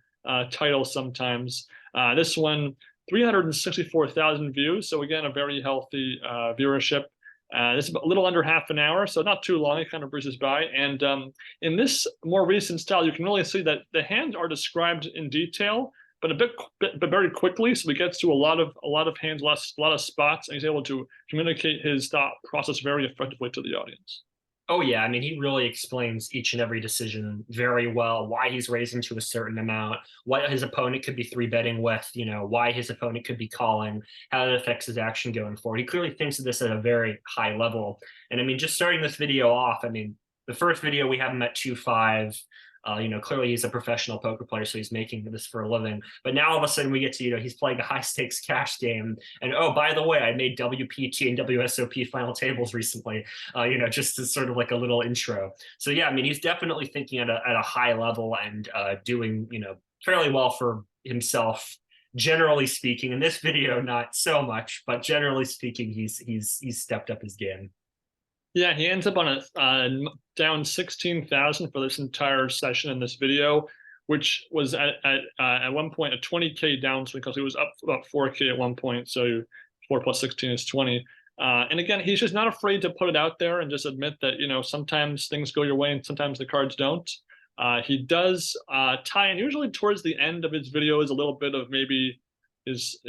Speaker 1: titles sometimes. This one, 364,000 views. So again, a very healthy viewership. This is a little under half an hour, so not too long. It kind of breezes by. And in this more recent style, you can really see that the hands are described in detail, but but very quickly. So he gets to a lot of hands, a lot of spots, and he's able to communicate his thought process very effectively to the audience.
Speaker 2: Oh yeah, I mean, he really explains each and every decision very well. Why he's raising to a certain amount, what his opponent could be three betting with, why his opponent could be calling, how that affects his action going forward. He clearly thinks of this at a very high level. And I mean, just starting this video off, I mean, the first video we have him at 2-5. Clearly he's a professional poker player, so he's making this for a living. But now all of a sudden we get to, he's playing a high stakes cash game. And oh, by the way, I made WPT and WSOP final tables recently, just as sort of like a little intro. So yeah, I mean, he's definitely thinking at a high level and doing, fairly well for himself, generally speaking. In this video, not so much, but generally speaking, he's stepped up his game.
Speaker 1: Yeah, he ends up on a down 16,000 for this entire session in this video, which was at one point a 20K downswing because he was up about 4K at one point. So 4 plus 16 is 20. And again, he's just not afraid to put it out there and just admit that, sometimes things go your way and sometimes the cards don't. He does tie in usually towards the end of his videos a little bit of maybe is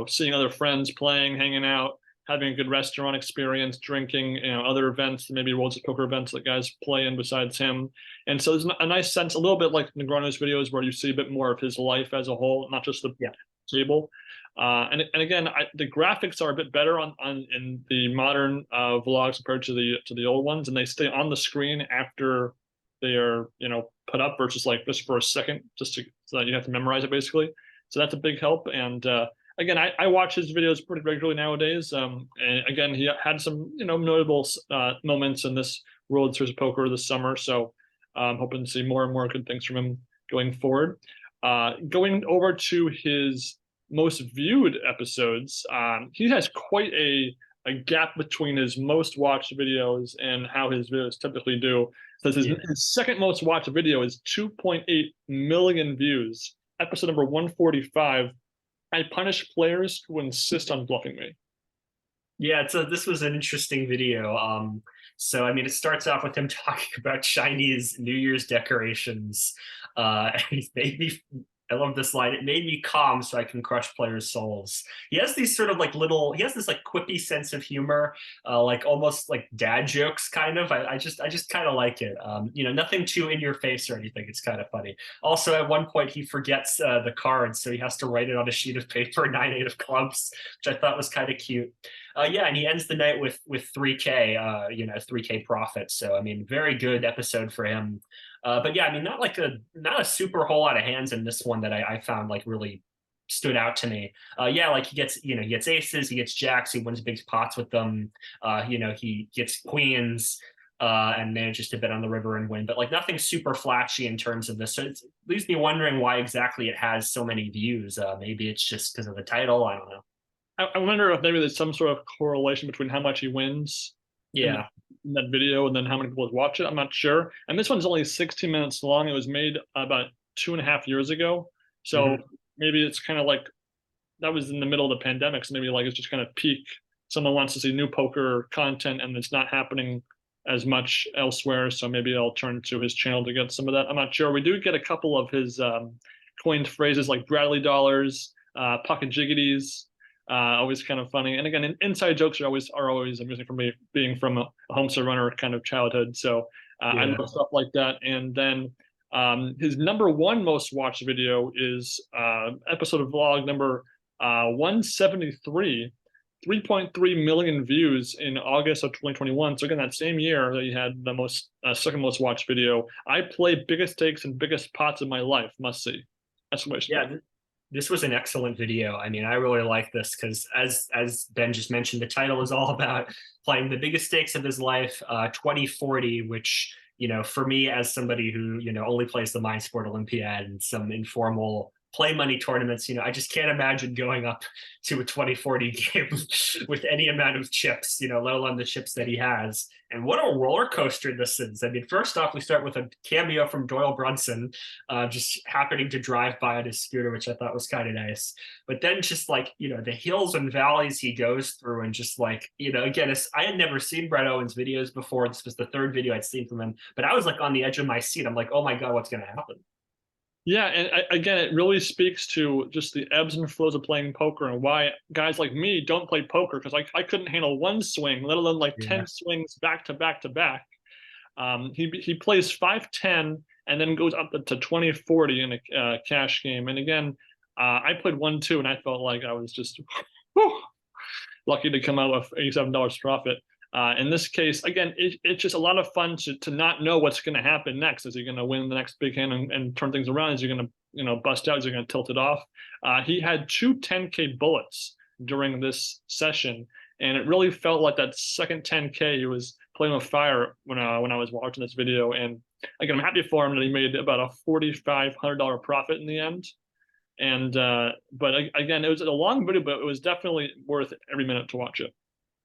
Speaker 1: seeing other friends playing, hanging out, having a good restaurant experience, drinking, other events, maybe Worlds of Poker events that guys play in besides him. And so there's a nice sense, a little bit like Negreanu's videos, where you see a bit more of his life as a whole, not just the table. And again, the graphics are a bit better in the modern vlogs compared to the old ones, and they stay on the screen after they are put up versus like just for a second, so that you have to memorize it basically. So that's a big help. And again, I watch his videos pretty regularly nowadays. And again, he had some notable moments in this World Series of Poker this summer. So I'm hoping to see more and more good things from him going forward. Going over to his most viewed episodes, he has quite a gap between his most watched videos and how his videos typically do. So his second most watched video is 2.8 million views. Episode number 145. I punish players who insist on bluffing me.
Speaker 2: Yeah, so this was an interesting video. So I mean, it starts off with him talking about Chinese New Year's decorations. And he's made me. I love this line. It made me calm so I can crush players' souls. He has these sort of like little. He has this like quippy sense of humor, like almost like dad jokes, kind of. I just kind of like it. Nothing too in your face or anything. It's kind of funny. Also, at one point, he forgets the cards, so he has to write it on a sheet of paper, 9-8 of clubs, which I thought was kind of cute. Yeah, and he ends the night with 3K, 3K profit. So I mean, very good episode for him. But yeah, I mean, not a super whole lot of hands in this one that I found like really stood out to me. Yeah, like he gets aces, he gets jacks, he wins big pots with them. He gets queens. And manages to bet on the river and win, but like nothing super flashy in terms of this. So it leaves me wondering why exactly it has so many views. Maybe it's just because of the title. I don't know.
Speaker 1: I wonder if maybe there's some sort of correlation between how much he wins in that video and then how many people watch it. I'm not sure. And this one's only 16 minutes long. It was made about 2.5 years ago. So maybe it's kind of like that was in the middle of the pandemic. So maybe like it's just kind of peak. Someone wants to see new poker content and it's not happening as much elsewhere. So maybe I'll turn to his channel to get some of that. I'm not sure. We do get a couple of his coined phrases like Bradley dollars, pocket jiggities. Always kind of funny. And again, inside jokes are always amusing for me, being from a homestead runner kind of childhood. So I love stuff like that. And then his number one most watched video is episode of vlog number 173, 3.3 million views in August of 2021. So again, that same year that he had the most second most watched video. I play biggest stakes and biggest pots of my life. Must see. Exclamation.
Speaker 2: Yeah. This was an excellent video. I mean, I really like this because, as Ben just mentioned, the title is all about playing the biggest stakes of his life, 2040, which, for me as somebody who, only plays the Mind Sport Olympiad and some informal play money tournaments, I just can't imagine going up to a 2040 game with any amount of chips, let alone the chips that he has. And what a roller coaster this is. I mean, first off, we start with a cameo from Doyle Brunson, just happening to drive by on his scooter, which I thought was kind of nice. But then just like, the hills and valleys he goes through and just like, again, I had never seen Brett Owen's videos before. This was the third video I'd seen from him, but I was like on the edge of my seat. I'm like, oh my God, what's going to happen?
Speaker 1: Yeah, and again, it really speaks to just the ebbs and flows of playing poker and why guys like me don't play poker because I couldn't handle one swing, let alone like 10 swings back to back to back. He plays 5-10 and then goes up to 20-40 in a cash game. And again, I played 1-2 and I felt like I was just whew, lucky to come out with $87 profit. In this case, again, it's just a lot of fun to not know what's going to happen next. Is he going to win the next big hand and turn things around? Is he going to bust out? Is he going to tilt it off? He had two 10K bullets during this session, and it really felt like that second 10K he was playing with fire when I was watching this video. And again, I'm happy for him that he made about a $4,500 profit in the end. And but again, it was a long video, but it was definitely worth every minute to watch it.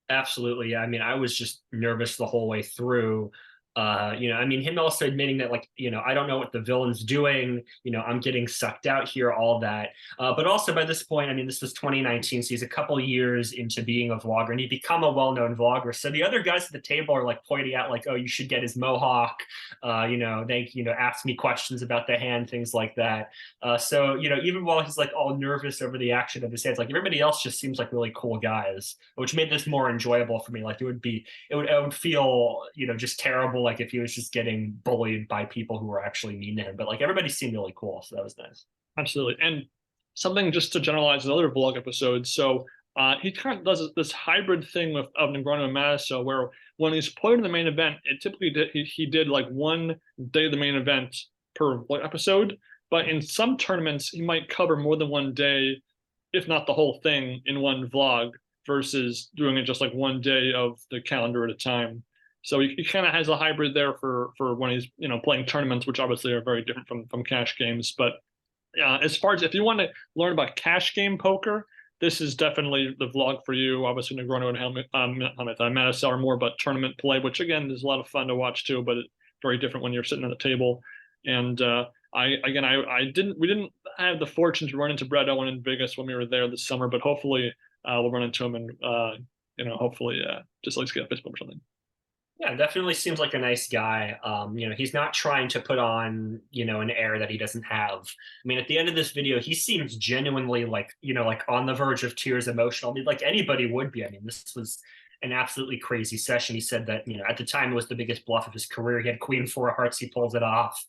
Speaker 2: Absolutely. Yeah. I mean, I was just nervous the whole way through. I mean, him also admitting that, like, I don't know what the villain's doing, I'm getting sucked out here, all that. But also by this point, I mean, this was 2019, so he's a couple years into being a vlogger, and he'd become a well-known vlogger. So the other guys at the table are like pointing out, like, oh, you should get his mohawk, they, ask me questions about the hand, things like that. So, even while he's like all nervous over the action of his hands, like everybody else just seems like really cool guys, which made this more enjoyable for me. Like it would feel, just terrible, like if he was just getting bullied by people who were actually mean to him. But like everybody seemed really cool, so that was nice.
Speaker 1: Absolutely. And something just to generalize his other vlog episodes. So he kind of does this hybrid thing of Negreanu and Matusow, where when he's playing in the main event, it typically he did like one day of the main event per episode. But in some tournaments, he might cover more than one day, if not the whole thing, in one vlog, versus doing it just like one day of the calendar at a time. So he kind of has a hybrid there for when he's playing tournaments, which obviously are very different from cash games. But as far as if you want to learn about cash game poker, this is definitely the vlog for you. Obviously, Negreanu and Matusow are more about tournament play, which again is a lot of fun to watch too. But it's very different when you're sitting at the table. And we didn't have the fortune to run into Brad Owen in Vegas when we were there this summer, but hopefully we'll run into him and hopefully just at least get a fist bump or something.
Speaker 2: Yeah, definitely seems like a nice guy. He's not trying to put on, an air that he doesn't have. I mean, at the end of this video, he seems genuinely like, like on the verge of tears, emotional. I mean, like anybody would be. I mean, this was an absolutely crazy session. He said that, at the time it was the biggest bluff of his career. He had Queen 4 of hearts, he pulls it off.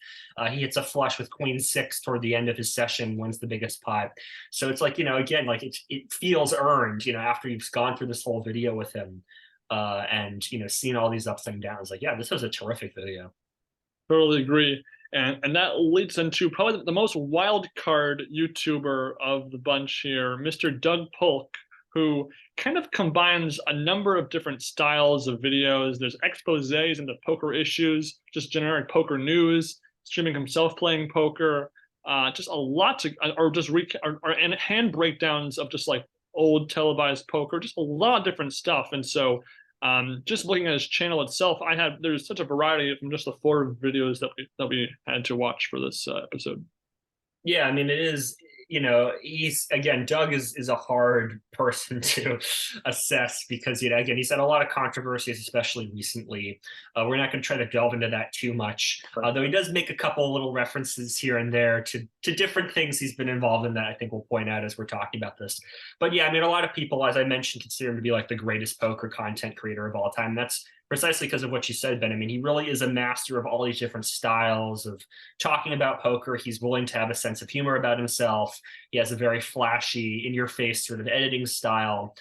Speaker 2: He hits a flush with Queen 6 toward the end of his session, wins the biggest pot. So it's like, again, like it feels earned, after you've gone through this whole video with him. And seeing all these ups and downs, like, yeah, this was a terrific video.
Speaker 1: Totally agree. And that leads into probably the most wild card YouTuber of the bunch here, Mr. Doug Polk, who kind of combines a number of different styles of videos. There's exposés into poker issues, just generic poker news, streaming himself playing poker, just a lot and hand breakdowns of just like old televised poker, just a lot of different stuff. And so just looking at his channel itself, there's such a variety from just the 4 videos that we had to watch for this episode.
Speaker 2: Yeah, I mean, it is, Doug is a hard person to assess because, again, he's had a lot of controversies, especially recently. We're not going to try to delve into that too much, though he does make a couple little references here and there to different things he's been involved in that I think we'll point out as we're talking about this. But yeah, I mean, a lot of people, as I mentioned, consider him to be like the greatest poker content creator of all time. That's precisely because of what you said, Ben. I mean, he really is a master of all these different styles of talking about poker. He's willing to have a sense of humor about himself. He has a very flashy, in-your-face sort of editing style.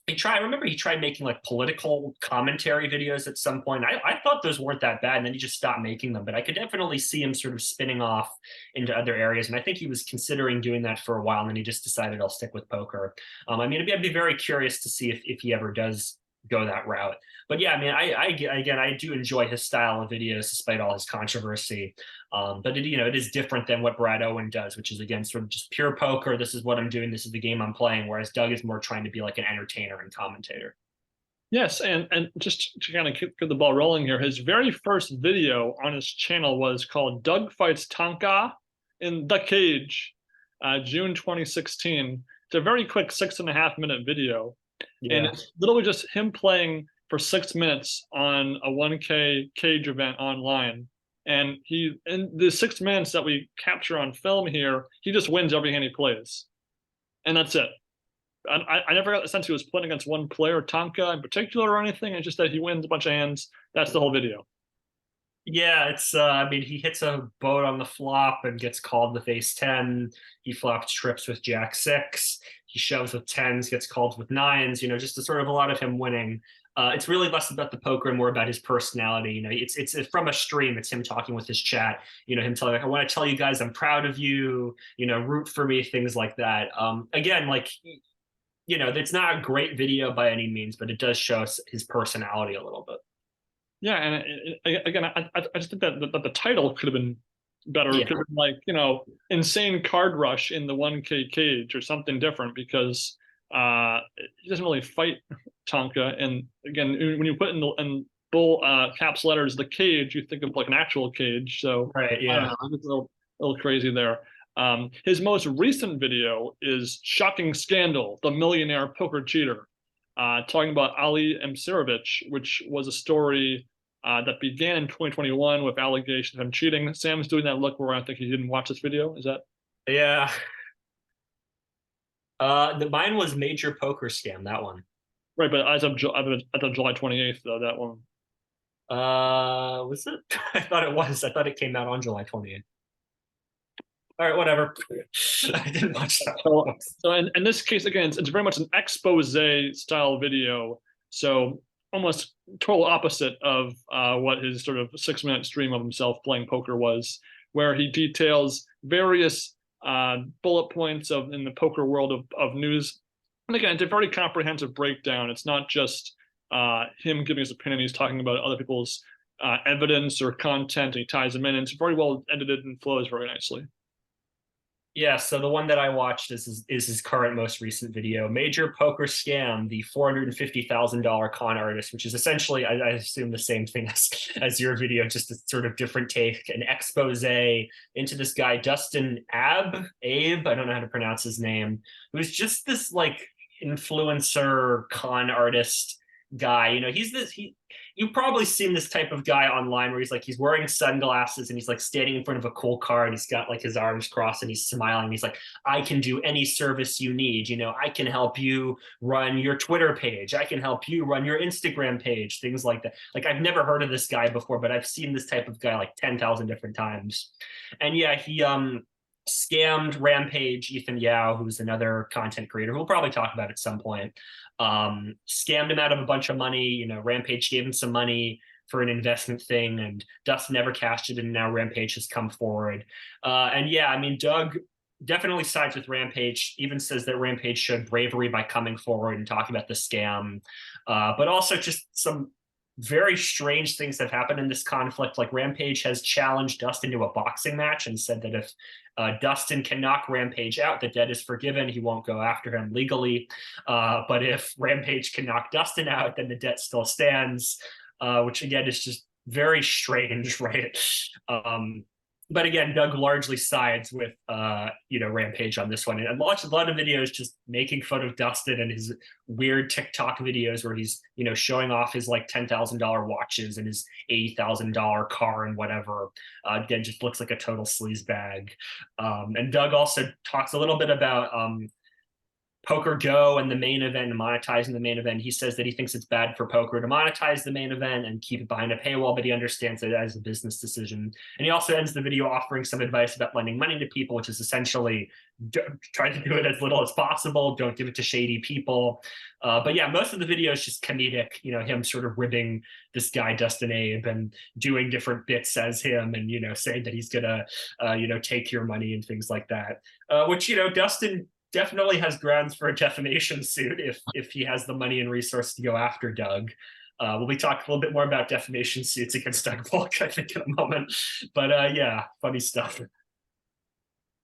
Speaker 2: He tried making like political commentary videos at some point. I thought those weren't that bad, and then he just stopped making them. But I could definitely see him sort of spinning off into other areas, and I think he was considering doing that for a while, and then he just decided I'll stick with poker. I mean, I'd be very curious to see if he ever does go that route. But yeah, I mean, I do enjoy his style of videos despite all his controversy. But it is different than what Brad Owen does, which is, again, sort of just pure poker. This is what I'm doing. This is the game I'm playing. Whereas Doug is more trying to be like an entertainer and commentator.
Speaker 1: Yes, and just to kind of get the ball rolling here, his very first video on his channel was called Doug Fights Tonka in the Cage, June 2016. It's a very quick 6.5-minute video. Yeah. And it's literally just him playing for 6 minutes on a 1K cage event online. And in the 6 minutes that we capture on film here, he just wins every hand he plays. And that's it. I never got the sense he was playing against one player, Tonka in particular, or anything. It's just that he wins a bunch of hands. That's the whole video.
Speaker 2: Yeah, it's I mean, he hits a boat on the flop and gets called with ace 10. He flops trips with jack 6. He shoves with 10s, gets called with 9s, just a sort of a lot of him winning. It's really less about the poker and more about his personality. It's from a stream. It's him talking with his chat. Him telling like, I want to tell you guys I'm proud of you. Root for me, things like that. Again, like it's not a great video by any means, but it does show us his personality a little bit.
Speaker 1: Yeah, and again, I just think that the title could have been better. It
Speaker 2: Yeah.
Speaker 1: could have been like, insane card rush in the 1K cage or something different, because he doesn't really fight Tonka. And again, when you put in bull caps letters the cage, you think of like an actual cage. So
Speaker 2: Right.
Speaker 1: I don't
Speaker 2: Yeah.
Speaker 1: know, it's a little crazy there. His most recent video is Shocking Scandal, the Millionaire Poker Cheater, talking about Ali Msirovic, which was a story that began in 2021 with allegations of him cheating. Sam's doing that look where I think he didn't watch this video. Is that
Speaker 2: Yeah. Mine was Major Poker Scam, that one.
Speaker 1: right? But as of July 28th, though, that one.
Speaker 2: Was it? I thought it was. I thought it came out on July 20th. All right, whatever. I didn't watch that one.
Speaker 1: So in this case, again, it's very much an expose style video. So almost total opposite of what his sort of 6-minute stream of himself playing poker was, where he details various bullet points in the poker world of news. And again, it's a very comprehensive breakdown. It's not just him giving his opinion. He's talking about other people's evidence or content, and he ties them in. And it's very well edited and flows very nicely.
Speaker 2: Yeah, so the one that I watched is his current most recent video, Major Poker Scam, the $450,000 con artist, which is essentially, I assume, the same thing as your video, just a sort of different take, an expose into this guy, Dustin Abe, I don't know how to pronounce his name, who's just this like influencer con artist guy. You've probably seen this type of guy online where he's wearing sunglasses and he's like standing in front of a cool car and he's got like his arms crossed and he's smiling. He's like, I can do any service you need. I can help you run your Twitter page. I can help you run your Instagram page, things like that. Like, I've never heard of this guy before, but I've seen this type of guy like 10,000 different times. And yeah, he scammed Rampage Ethan Yao, who's another content creator who we'll probably talk about at some point. Scammed him out of a bunch of money. Rampage gave him some money for an investment thing, and Dustin never cashed it, and now Rampage has come forward. And yeah, I mean, Doug definitely sides with Rampage, even says that Rampage showed bravery by coming forward and talking about the scam. But also just some very strange things have happened in this conflict. Like, Rampage has challenged Dustin to a boxing match and said that if Dustin can knock Rampage out, the debt is forgiven. He won't go after him legally. But if Rampage can knock Dustin out, then the debt still stands, which again is just very strange, right? But again, Doug largely sides with Rampage on this one, and I watched a lot of videos just making fun of Dustin and his weird TikTok videos where he's showing off his like $10,000 watches and his $80,000 car and whatever. Again, just looks like a total sleaze bag. And Doug also talks a little bit about Poker Go and the main event and monetizing the main event. He says that he thinks it's bad for poker to monetize the main event and keep it behind a paywall, but he understands it as a business decision. And he also ends the video offering some advice about lending money to people, which is essentially try to do it as little as possible. Don't give it to shady people. But yeah, most of the video is just comedic, him sort of ribbing this guy, Dustin Abe, and doing different bits as him and, saying that he's gonna, take your money and things like that, which, Dustin definitely has grounds for a defamation suit if he has the money and resource to go after Doug. We'll be talking a little bit more about defamation suits against Doug Polk, I think, in a moment. But yeah, funny stuff.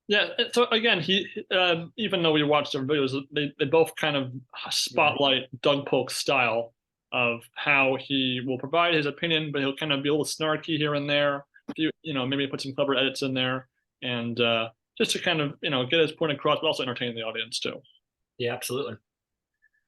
Speaker 1: Yeah. So again, he even though we watched their videos, they both kind of spotlight Doug Polk's style of how he will provide his opinion, but he'll kind of be a little snarky here and there. Maybe put some clever edits in there, and just to kind of get his point across, but also entertain the audience too.
Speaker 2: Yeah, absolutely.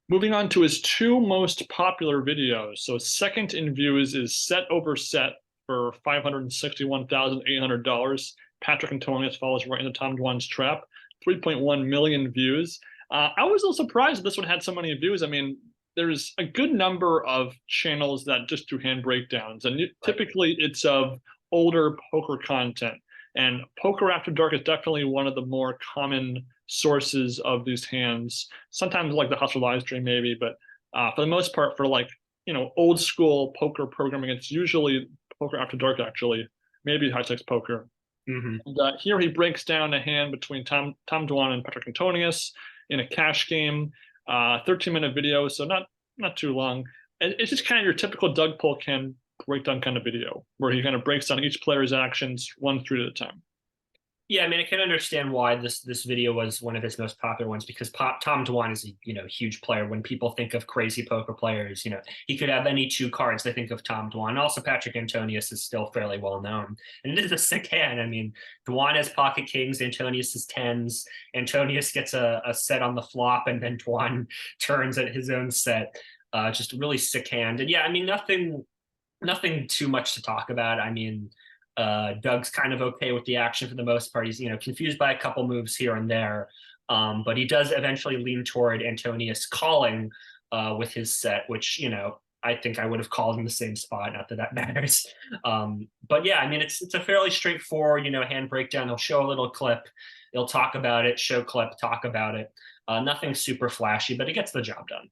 Speaker 1: Moving on to his two most popular videos. So second in views is Set Over Set for $561,800. Patrick Antonius follows right into Tom Dwan's trap. 3.1 million views. I was a little surprised that this one had so many views. I mean, there's a good number of channels that just do hand breakdowns, and
Speaker 2: Right.
Speaker 1: typically it's of older poker content. And Poker After Dark is definitely one of the more common sources of these hands. Sometimes like the Hustler live stream, maybe, but for the most part, for like old school poker programming, it's usually Poker After Dark, actually, maybe High Stakes Poker.
Speaker 2: Hmm.
Speaker 1: And here he breaks down a hand between Tom Dwan and Patrick Antonius in a cash game. 13-minute video, so not too long. And it's just kind of your typical Doug Polk hand breakdown kind of video, where he kind of breaks down each player's actions 1 through at a time.
Speaker 2: Yeah, I mean, I can understand why this video was one of his most popular ones, because Tom Dwan is a huge player. When people think of crazy poker players, he could have any two cards. They think of Tom Dwan. Also, Patrick Antonius is still fairly well known, and it is a sick hand. I mean, Dwan has pocket kings, Antonius has tens. Antonius gets a set on the flop, and then Dwan turns at his own set. Just a really sick hand, and yeah, I mean, nothing too much to talk about. I mean, Doug's kind of okay with the action for the most part. He's confused by a couple moves here and there, but he does eventually lean toward Antonius calling with his set, which I think I would have called in the same spot. Not that that matters, but yeah, I mean it's a fairly straightforward hand breakdown. He'll show a little clip, he'll talk about it, show clip, talk about it. Nothing super flashy, but it gets the job done.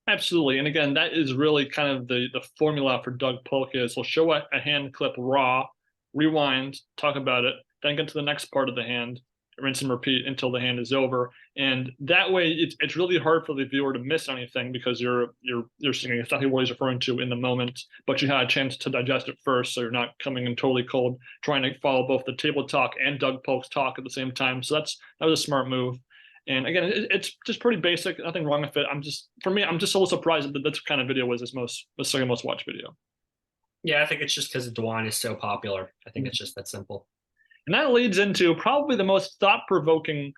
Speaker 1: Absolutely. And again, that is really kind of the formula for Doug Polk is he'll show a hand clip raw, rewind, talk about it, then get to the next part of the hand, rinse and repeat until the hand is over. And that way it's really hard for the viewer to miss anything, because you're seeing exactly what he's referring to in the moment, but you had a chance to digest it first, so you're not coming in totally cold, trying to follow both the table talk and Doug Polk's talk at the same time. So that was a smart move. And again, it's just pretty basic. Nothing wrong with it. I'm just a little surprised that this kind of video was the second most watched video.
Speaker 2: Yeah, I think it's just because Dwan is so popular. I think it's just that simple.
Speaker 1: And that leads into probably the most thought-provoking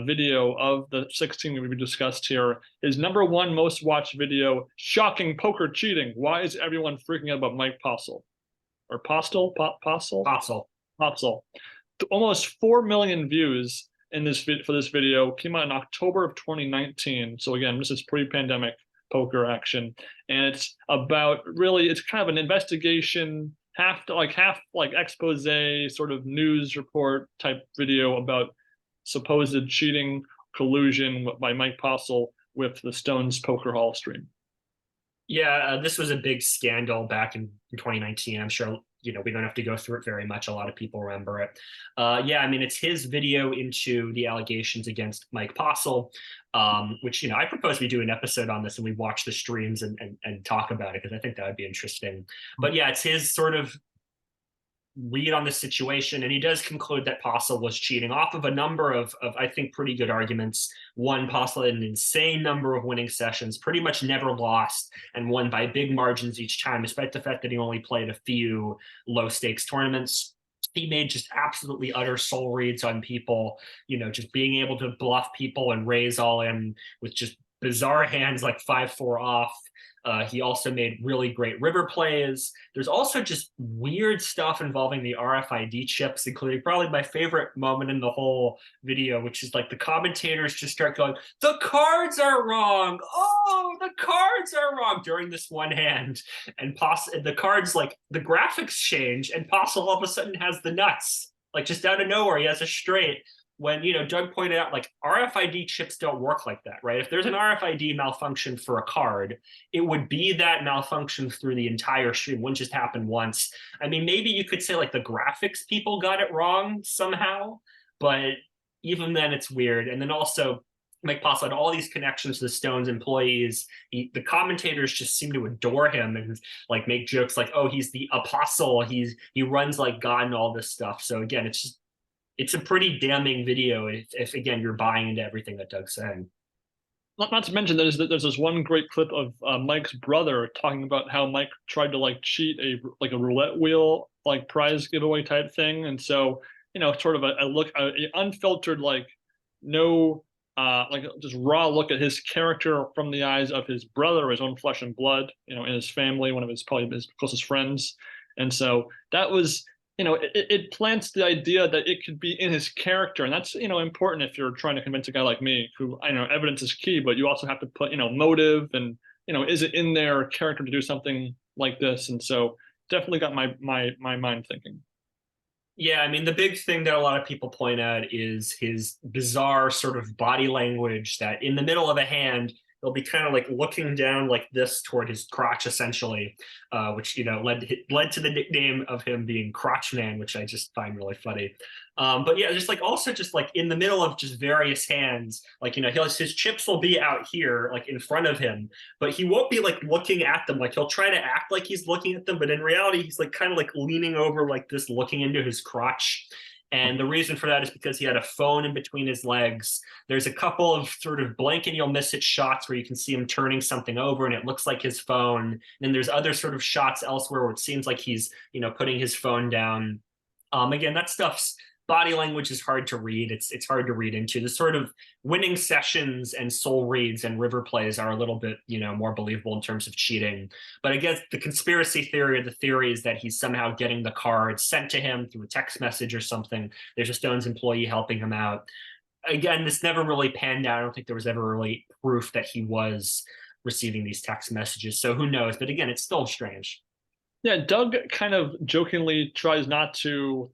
Speaker 1: video of the 16 we discussed here. His #1 most watched video: shocking poker cheating. Why is everyone freaking out about Mike Postle? Or Postle?
Speaker 2: Fossil.
Speaker 1: Postle. Almost 4 million views for this video. Came out in October of 2019. So again, this is pre-pandemic poker action, and it's kind of an investigation, half expose, sort of news report type video about supposed cheating collusion by Mike Postle with the Stones Poker Hall stream.
Speaker 2: Yeah, this was a big scandal back in 2019. I'm sure we don't have to go through it very much. A lot of people remember it. Yeah, I mean, it's his video into the allegations against Mike Postle, which I propose we do an episode on this and we watch the streams and talk about it, because I think that would be interesting. But yeah, it's his sort of read on the situation, and he does conclude that Postle was cheating off of a number of I think pretty good arguments. One, Postle had an insane number of winning sessions, pretty much never lost, and won by big margins each time, despite the fact that he only played a few low stakes tournaments. He made just absolutely utter soul reads on people, just being able to bluff people and raise all in with just bizarre hands like 5-4 off. He also made really great river plays. There's also just weird stuff involving the RFID chips, including probably my favorite moment in the whole video, which is like the commentators just start going, "The cards are wrong. Oh, the cards are wrong," during this one hand. And the cards, like the graphics change, and Postle all of a sudden has the nuts. Like just out of nowhere, he has a straight. When Doug pointed out, like, RFID chips don't work like that, right? If there's an RFID malfunction for a card, it would be that malfunction through the entire stream. It wouldn't just happen once. I mean, maybe you could say like the graphics people got it wrong somehow, but even then it's weird. And then also Mike Postle had all these connections to the Stones employees. The commentators just seem to adore him and like make jokes like, "Oh, he's the apostle. He runs like God," and all this stuff. So again, it's a pretty damning video if again you're buying into everything that Doug's saying.
Speaker 1: Not to mention there's this one great clip of Mike's brother talking about how Mike tried to cheat a roulette wheel prize giveaway type thing, and so sort of a unfiltered no just raw look at his character from the eyes of his brother, his own flesh and blood, in his family, one of his probably his closest friends, and so that was it plants the idea that it could be in his character, and that's important if you're trying to convince a guy like me, who I know evidence is key, but you also have to put motive and is it in their character to do something like this, and so definitely got my mind thinking.
Speaker 2: Yeah, I mean, the big thing that a lot of people point out is his bizarre sort of body language that in the middle of a hand, he'll be kind of like looking down like this toward his crotch, essentially, which, led to the nickname of him being Crotch Man, which I just find really funny. But yeah, just like also just like in the middle of just various hands, like, his chips will be out here, like in front of him, but he won't be like looking at them. Like he'll try to act like he's looking at them, but in reality, he's like kind of like leaning over like this, looking into his crotch. And the reason for that is because he had a phone in between his legs. There's a couple of sort of blink and you'll miss it shots where you can see him turning something over and it looks like his phone. And there's other sort of shots elsewhere where it seems like he's, putting his phone down. Again, that stuff's body language is hard to read. It's hard to read into. The sort of winning sessions and soul reads and river plays are a little bit, more believable in terms of cheating. But I guess the conspiracy theory, or the theory, is that he's somehow getting the cards sent to him through a text message or something. There's a Stones employee helping him out. Again, this never really panned out. I don't think there was ever really proof that he was receiving these text messages. So who knows? But again, it's still strange.
Speaker 1: Yeah, Doug kind of jokingly tries not to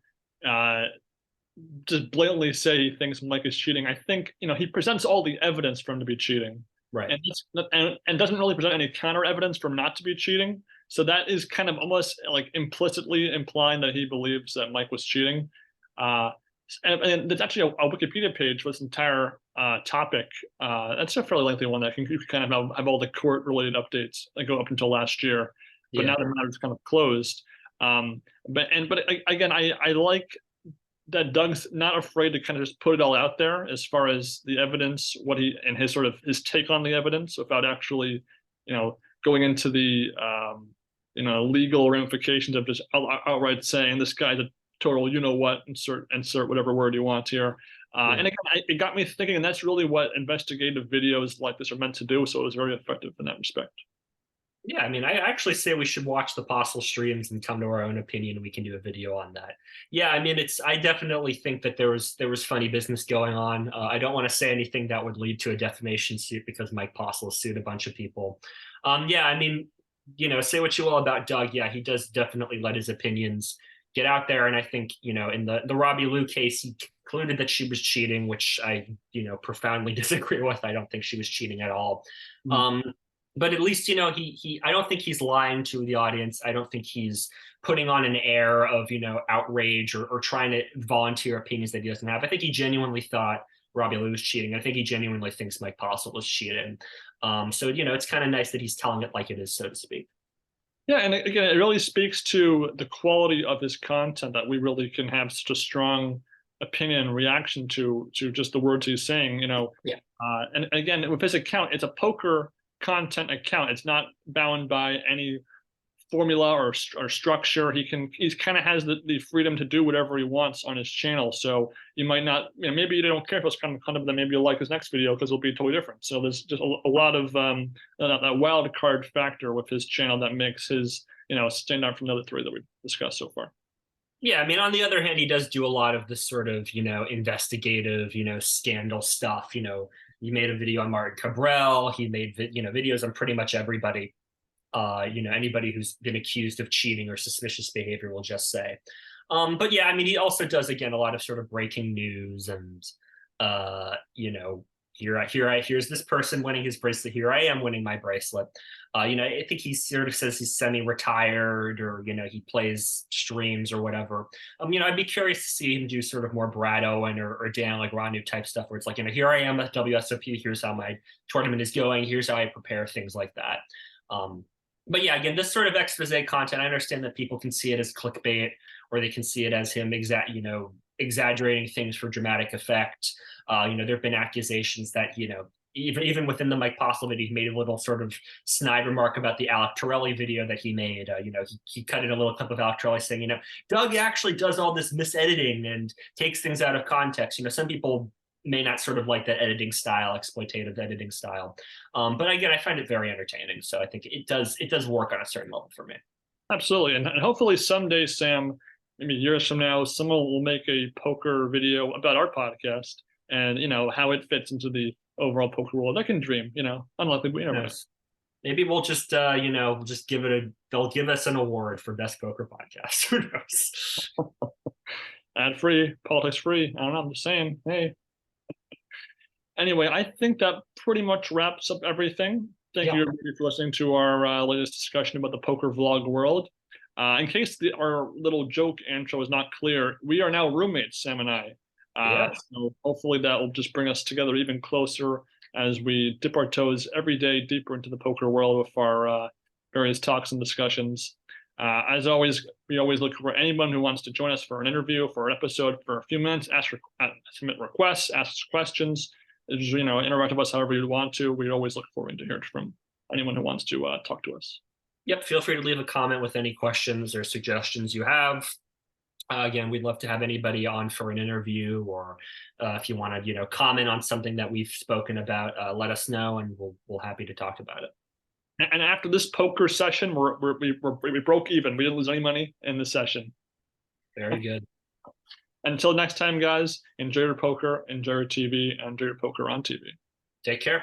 Speaker 1: just blatantly say he thinks Mike is cheating. I think he presents all the evidence for him to be cheating,
Speaker 2: Right.
Speaker 1: and doesn't really present any counter evidence for him not to be cheating. So that is kind of almost like implicitly implying that he believes that Mike was cheating. And there's actually a Wikipedia page for this entire topic. That's a fairly lengthy one that you can kind of have all the court-related updates that go up until last year. But now the matter's kind of closed. But again, I like that Doug's not afraid to kind of just put it all out there as far as the evidence, what he and his sort of his take on the evidence, without actually, going into the legal ramifications of just outright saying this guy's a total what, insert whatever word you want here. And again, it got me thinking, and that's really what investigative videos like this are meant to do. So it was very effective in that respect.
Speaker 2: Yeah, I mean, I actually say we should watch the Postle streams and come to our own opinion, and we can do a video on that. Yeah, I mean, I definitely think that there was funny business going on. I don't want to say anything that would lead to a defamation suit because Mike Postle sued a bunch of people. Yeah, I mean, say what you will about Doug. Yeah, he does definitely let his opinions get out there, and I think in the Robbie Lou case, he concluded that she was cheating, which I profoundly disagree with. I don't think she was cheating at all. But at least he I don't think he's lying to the audience. I don't think he's putting on an air of outrage or trying to volunteer opinions that he doesn't have. I think he genuinely thought Robbie Lou was cheating. I think he genuinely thinks Mike Postle was cheating. So it's kind of nice that he's telling it like it is, so to speak.
Speaker 1: Yeah, and again, it really speaks to the quality of his content that we really can have such a strong opinion and reaction to just the words he's saying.
Speaker 2: Yeah.
Speaker 1: And again, with his account, it's a poker content account. It's not bound by any formula or structure. He's kind of has the freedom to do whatever he wants on his channel. So you might not, maybe you don't care if it's kind of, then maybe you'll like his next video because it'll be totally different. So there's just a lot of that wild card factor with his channel that makes his stand out from the other three that we've discussed so far.
Speaker 2: Yeah, I mean, on the other hand, he does do a lot of this sort of, investigative, scandal stuff. He made a video on Martin Cabral. He made, videos on pretty much everybody. Anybody who's been accused of cheating or suspicious behavior, will just say. But yeah, I mean, he also does, again, a lot of sort of breaking news and, here's this person winning his bracelet. Here I am winning my bracelet. I think he sort of says he's semi-retired, or he plays streams or whatever. I'd be curious to see him do sort of more Brad Owen or Dan Negreanu type stuff, where it's like, here I am at WSOP. Here's how my tournament is going. Here's how I prepare, things like that. But yeah, again, this sort of expose content, I understand that people can see it as clickbait, or they can see it as him exaggerating things for dramatic effect. There have been accusations that, even within the Mike Postle video, he made a little sort of snide remark about the Alec Torelli video that he made. He cut in a little clip of Alec Torelli saying, Doug actually does all this misediting and takes things out of context. Some people may not sort of like that editing style, exploitative editing style. But again, I find it very entertaining. So I think it does work on a certain level for me.
Speaker 1: Absolutely. And hopefully someday, Sam, maybe years from now, someone will make a poker video about our podcast and, how it fits into the overall poker world. I can dream, unlikely, but you never know.
Speaker 2: Yes. Maybe we'll just, just give it they'll give us an award for best poker podcast. Who knows?
Speaker 1: Ad free, politics free. I don't know. I'm just saying, hey. Anyway, I think that pretty much wraps up everything. Thank you everybody for listening to our latest discussion about the poker vlog world. In case our little joke intro is not clear, we are now roommates, Sam and I. So hopefully that will just bring us together even closer as we dip our toes every day deeper into the poker world with our various talks and discussions. As always, we always look for anyone who wants to join us for an interview, for an episode, for a few minutes, submit requests, ask questions. Just, interact with us however you want to. We always look forward to hearing from anyone who wants to talk to us.
Speaker 2: Yep. Feel free to leave a comment with any questions or suggestions you have. Again, we'd love to have anybody on for an interview, or if you want to, comment on something that we've spoken about, let us know, and we'll happy to talk about it.
Speaker 1: And after this poker session, we broke even. We didn't lose any money in the session.
Speaker 2: Very good.
Speaker 1: Until next time, guys, enjoy your poker, enjoy your TV, and enjoy your poker on TV.
Speaker 2: Take care.